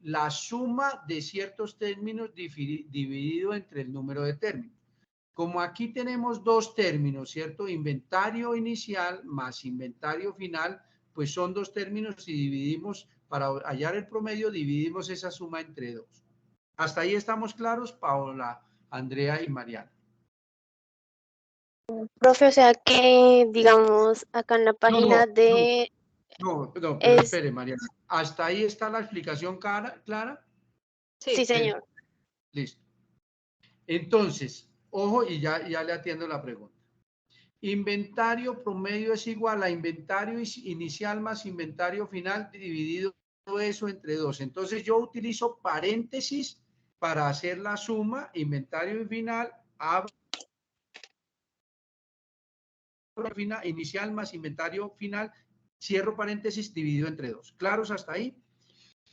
la suma de ciertos términos dividido entre el número de términos. Como aquí tenemos dos términos, ¿cierto? Inventario inicial más inventario final, pues son dos términos y dividimos, para hallar el promedio, dividimos esa suma entre 2. ¿Hasta ahí estamos claros, Paola, Andrea y Mariana? Profe, o sea que, digamos, acá en la página de... No, pero espere, Mariana. ¿Hasta ahí está la explicación clara? Sí, señor. Listo. Entonces, ojo y ya le atiendo la pregunta. Inventario promedio es igual a inventario inicial más inventario final dividido eso entre 2. Entonces yo utilizo paréntesis para hacer la suma, inventario final, inicial más inventario final, cierro paréntesis dividido entre 2. ¿Claros hasta ahí?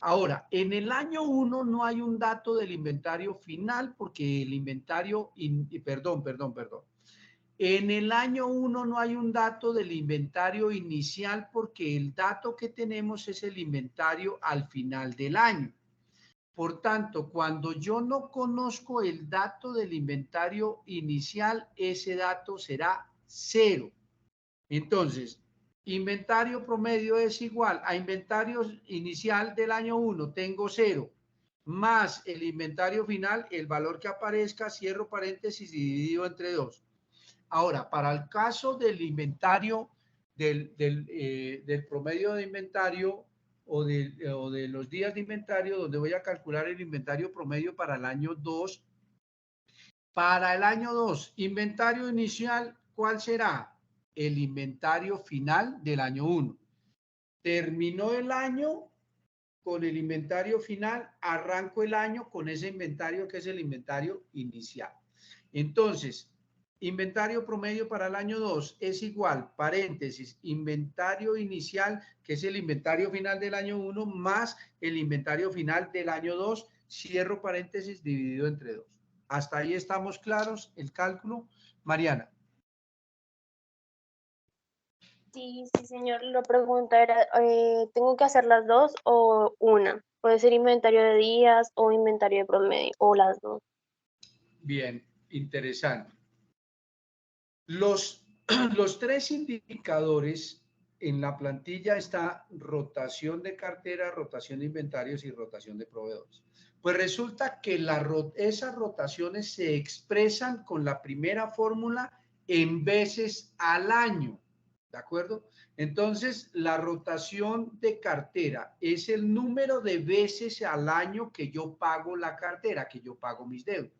Ahora, en el año 1 no hay un dato del inventario final porque el inventario, perdón. En el año 1 no hay un dato del inventario inicial porque el dato que tenemos es el inventario al final del año. Por tanto, cuando yo no conozco el dato del inventario inicial, ese dato será 0. Entonces, inventario promedio es igual a inventario inicial del año 1, tengo 0, más el inventario final, el valor que aparezca, cierro paréntesis, dividido entre 2. Ahora, para el caso del inventario, del promedio de inventario o de los días de inventario, donde voy a calcular el inventario promedio para el año 2, para el año 2, inventario inicial, ¿cuál será? El inventario final del año 1. Terminó el año con el inventario final, arranco el año con ese inventario que es el inventario inicial. Entonces, inventario promedio para el año 2 es igual, paréntesis, inventario inicial, que es el inventario final del año 1, más el inventario final del año 2, cierro paréntesis, dividido entre 2. ¿Hasta ahí estamos claros el cálculo? Mariana. Sí, sí, señor. La pregunta era, ¿tengo que hacer las dos o una? Puede ser inventario de días o inventario de promedio, o las dos. Bien, interesante. Los 3 indicadores en la plantilla está rotación de cartera, rotación de inventarios y rotación de proveedores. Pues resulta que esas rotaciones se expresan con la primera fórmula en veces al año, ¿de acuerdo? Entonces, la rotación de cartera es el número de veces al año que yo pago la cartera, que yo pago mis deudas.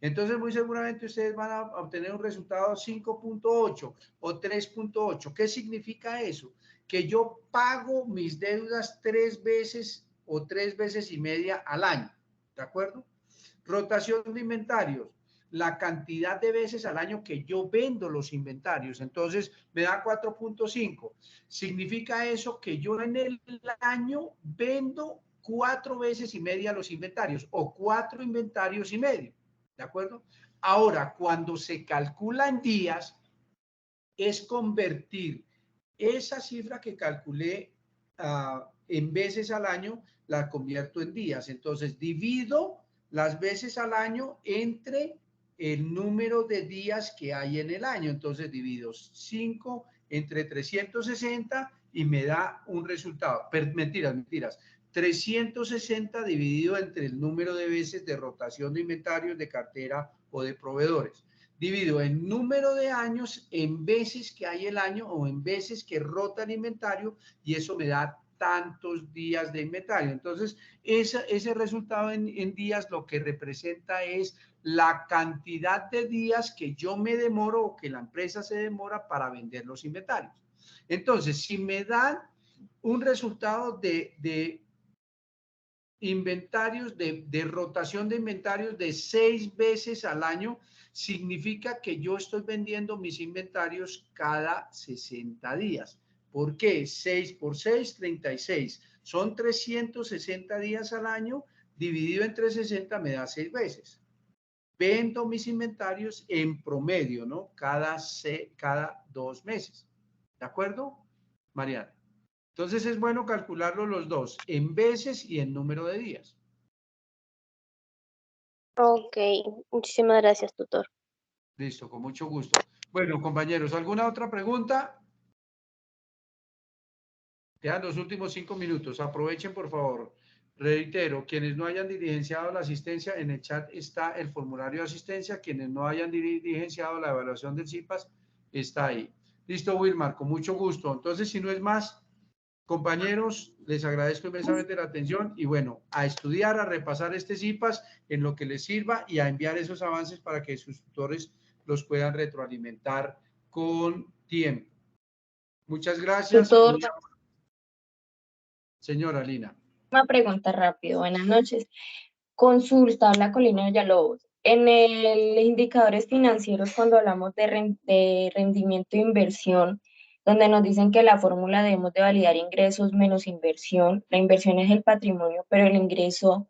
Entonces, muy seguramente ustedes van a obtener un resultado 5.8 o 3.8. ¿Qué significa eso? Que yo pago mis deudas 3 veces o 3 veces y media al año. ¿De acuerdo? Rotación de inventarios. La cantidad de veces al año que yo vendo los inventarios. Entonces, me da 4.5. Significa eso que yo en el año vendo 4 veces y media los inventarios o 4 inventarios y medio. ¿De acuerdo? Ahora, cuando se calcula en días, es convertir esa cifra que calculé en veces al año, la convierto en días. Entonces, divido las veces al año entre el número de días que hay en el año. Entonces, divido 5 entre 360 y me da un resultado. Mentiras. 360 dividido entre el número de veces de rotación de inventarios, de cartera o de proveedores. Divido el número de años en veces que hay el año o en veces que rota el inventario y eso me da tantos días de inventario. Entonces, ese resultado en días lo que representa es la cantidad de días que yo me demoro o que la empresa se demora para vender los inventarios. Entonces, si me dan un resultado de inventarios, de rotación de inventarios de 6 veces al año, significa que yo estoy vendiendo mis inventarios cada 60 días. ¿Por qué? 6 por 6, 36. Son 360 días al año, dividido entre 60 me da 6 veces. Vendo mis inventarios en promedio, ¿no? Cada 2 meses. ¿De acuerdo, Mariana? Entonces es bueno calcularlo los dos, en veces y en número de días. Ok, muchísimas gracias, tutor. Listo, con mucho gusto. Bueno, compañeros, ¿alguna otra pregunta? Quedan los últimos 5 minutos. Aprovechen, por favor. Reitero, quienes no hayan diligenciado la asistencia, en el chat está el formulario de asistencia. Quienes no hayan diligenciado la evaluación del CIPAS, está ahí. Listo, Wilmar, con mucho gusto. Entonces, si no es más, compañeros, les agradezco inmensamente la atención y bueno, a estudiar, a repasar este CIPAS en lo que les sirva y a enviar esos avances para que sus tutores los puedan retroalimentar con tiempo. Muchas gracias. Tutor, Señora Lina. una pregunta rápido. Buenas noches. Consulta, habla Colina Villalobos. En los indicadores financieros, cuando hablamos de rendimiento de inversión, donde nos dicen que la fórmula debemos de validar ingresos menos inversión. La inversión es el patrimonio, pero el ingreso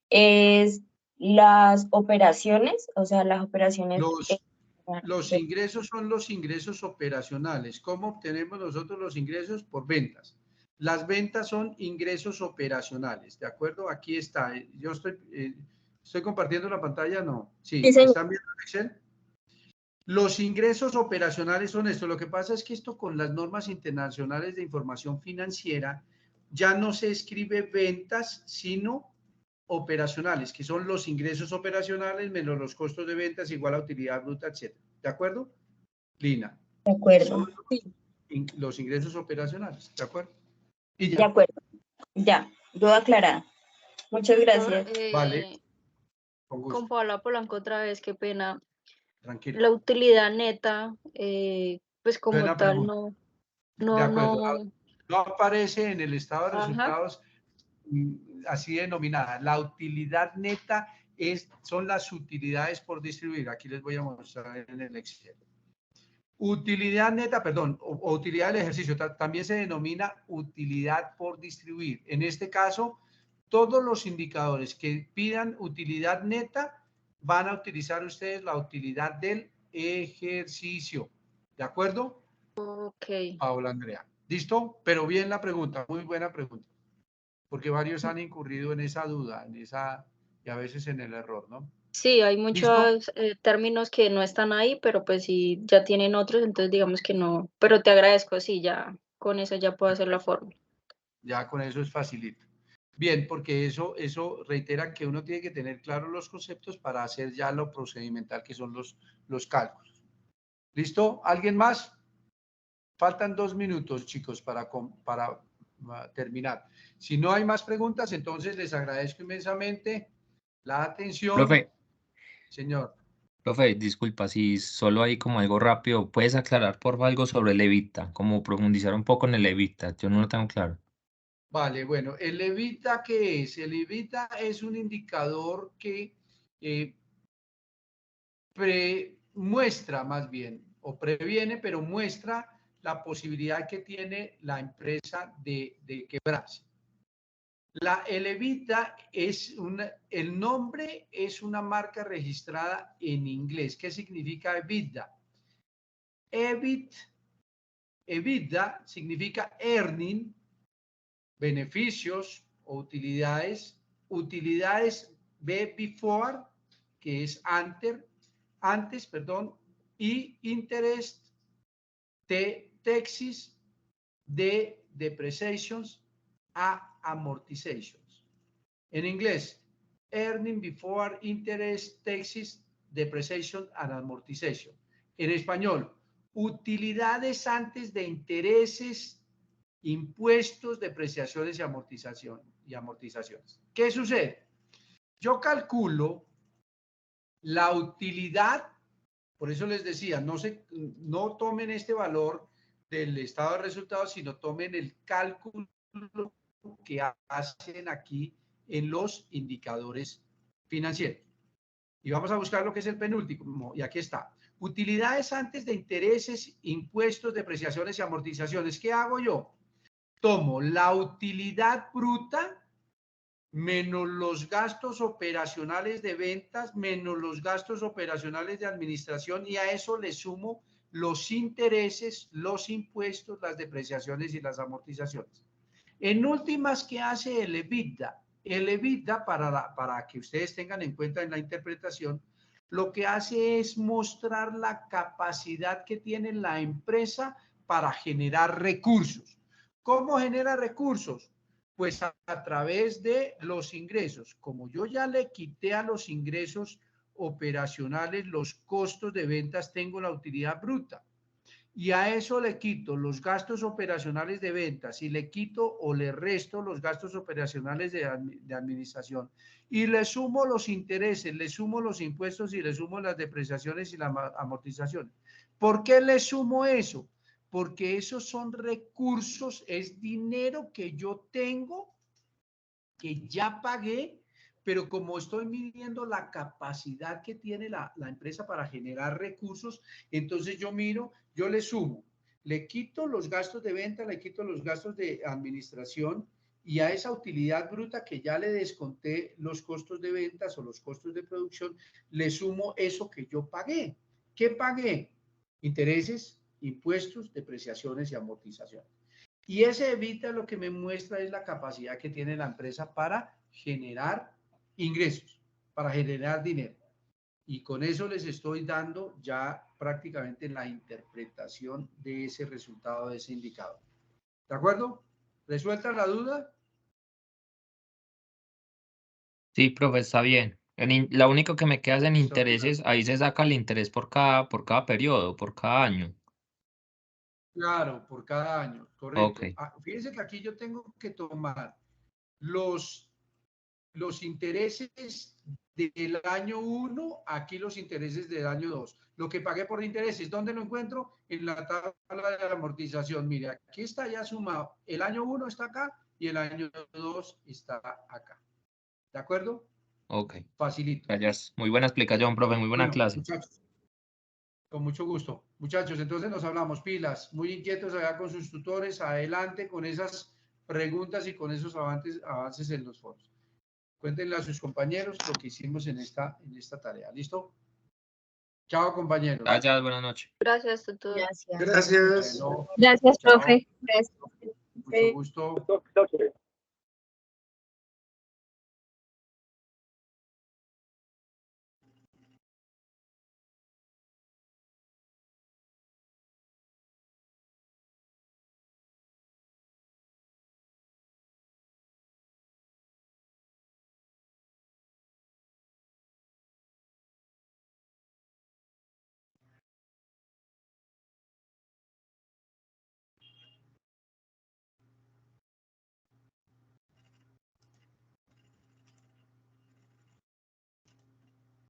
es las operaciones, o sea, las operaciones. Los ingresos son los ingresos operacionales. ¿Cómo obtenemos nosotros los ingresos? Por ventas. Las ventas son ingresos operacionales, ¿de acuerdo? Aquí está. Yo estoy compartiendo la pantalla, ¿no? Sí, ¿están viendo el Excel? Los ingresos operacionales son esto. Lo que pasa es que esto con las normas internacionales de información financiera ya no se escribe ventas, sino operacionales, que son los ingresos operacionales menos los costos de ventas igual a utilidad bruta, etc. ¿De acuerdo, Lina? De acuerdo. Son los ingresos operacionales, ¿de acuerdo? Y ya. De acuerdo. Ya, duda aclarada. Muchas gracias. Vale. Con gusto. Con Paola Polanco otra vez, qué pena. Tranquilo. La utilidad neta, pues como Buena tal, pregunta. no, de acuerdo. No aparece en el estado de Ajá. resultados así denominada. La utilidad neta son las utilidades por distribuir. Aquí les voy a mostrar en el Excel. Utilidad neta, perdón, o utilidad del ejercicio, también se denomina utilidad por distribuir. En este caso, todos los indicadores que pidan utilidad neta van a utilizar ustedes la utilidad del ejercicio. ¿De acuerdo? Ok. Paola Andrea. ¿Listo? Pero bien la pregunta, muy buena pregunta. Porque varios han incurrido en esa duda, y a veces en el error, ¿no? Sí, hay muchos términos que no están ahí, pero pues sí, ya tienen otros, entonces digamos que no. Pero te agradezco, sí, ya con eso ya puedo hacer la fórmula. Ya con eso es facilito. Bien, porque eso reitera que uno tiene que tener claros los conceptos para hacer ya lo procedimental que son los cálculos. ¿Listo? ¿Alguien más? Faltan 2 minutos, chicos, para terminar. Si no hay más preguntas, entonces les agradezco inmensamente la atención. Profe. Señor. Profe, disculpa, si solo hay como algo rápido, ¿puedes aclarar por favor algo sobre el evita? Como profundizar un poco en el evita, yo no lo tengo claro. Vale, bueno, ¿el evita qué es? El evita es un indicador que muestra más bien, o previene, pero muestra la posibilidad que tiene la empresa de quebrarse. El evita el nombre es una marca registrada en inglés. ¿Qué significa EBITDA? EBITDA significa earning, beneficios o utilidades before, que es antes, y interest, taxes, depreciations, amortizations. En inglés, earning before interest, taxes, depreciation and amortization. En español, utilidades antes de intereses, impuestos, depreciaciones y amortizaciones. ¿Qué sucede? Yo calculo la utilidad, por eso les decía, no tomen este valor del estado de resultados, sino tomen el cálculo que hacen aquí en los indicadores financieros. Y vamos a buscar lo que es el penúltimo, y aquí está. Utilidades antes de intereses, impuestos, depreciaciones y amortizaciones. ¿Qué hago yo? Tomo la utilidad bruta menos los gastos operacionales de ventas, menos los gastos operacionales de administración, y a eso le sumo los intereses, los impuestos, las depreciaciones y las amortizaciones. En últimas, ¿qué hace el EBITDA? El EBITDA, para que ustedes tengan en cuenta en la interpretación, lo que hace es mostrar la capacidad que tiene la empresa para generar recursos. ¿Cómo genera recursos? Pues a través de los ingresos. Como yo ya le quité a los ingresos operacionales los costos de ventas, tengo la utilidad bruta. Y a eso le quito los gastos operacionales de ventas y le quito o le resto los gastos operacionales de administración y le sumo los intereses, le sumo los impuestos y le sumo las depreciaciones y las amortizaciones. ¿Por qué le sumo eso? Porque esos son recursos, es dinero que yo tengo, que ya pagué, pero como estoy midiendo la capacidad que tiene la empresa para generar recursos, entonces yo le sumo le quito los gastos de venta, le quito los gastos de administración y a esa utilidad bruta que ya le desconté los costos de ventas o los costos de producción, le sumo eso que yo pagué. ¿Qué pagué? Intereses, impuestos, depreciaciones y amortizaciones. Y ese EBITDA lo que me muestra es la capacidad que tiene la empresa para generar ingresos, para generar dinero. Y con eso les estoy dando ya prácticamente la interpretación de ese resultado, de ese indicador. ¿De acuerdo? ¿Resuelta la duda? Sí, profe, está bien. La única que me queda es en Listo. intereses, ahí se saca el interés por cada periodo, por cada año. Claro, por cada año, correcto. Ok, Fíjense que aquí yo tengo que tomar los intereses del año 1, aquí los intereses del año 2. Lo que pagué por intereses, ¿dónde lo encuentro? En la tabla de amortización. Mire, aquí está ya sumado. El año 1 está acá y el año 2 está acá. ¿De acuerdo? ok. Facilito. Gracias. Muy buena explicación, profe, muy buena Bueno, clase. muchachos, con mucho gusto. Muchachos, entonces nos hablamos, pilas, muy inquietos allá con sus tutores, adelante con esas preguntas y con esos avances en los foros. Cuéntenle a sus compañeros lo que hicimos en esta tarea. ¿Listo? Chao, compañeros. Gracias, buenas noches. Gracias, tutor. Gracias. Gracias. Bueno, Gracias, chao. profe. Gracias. Mucho gusto. Doctor,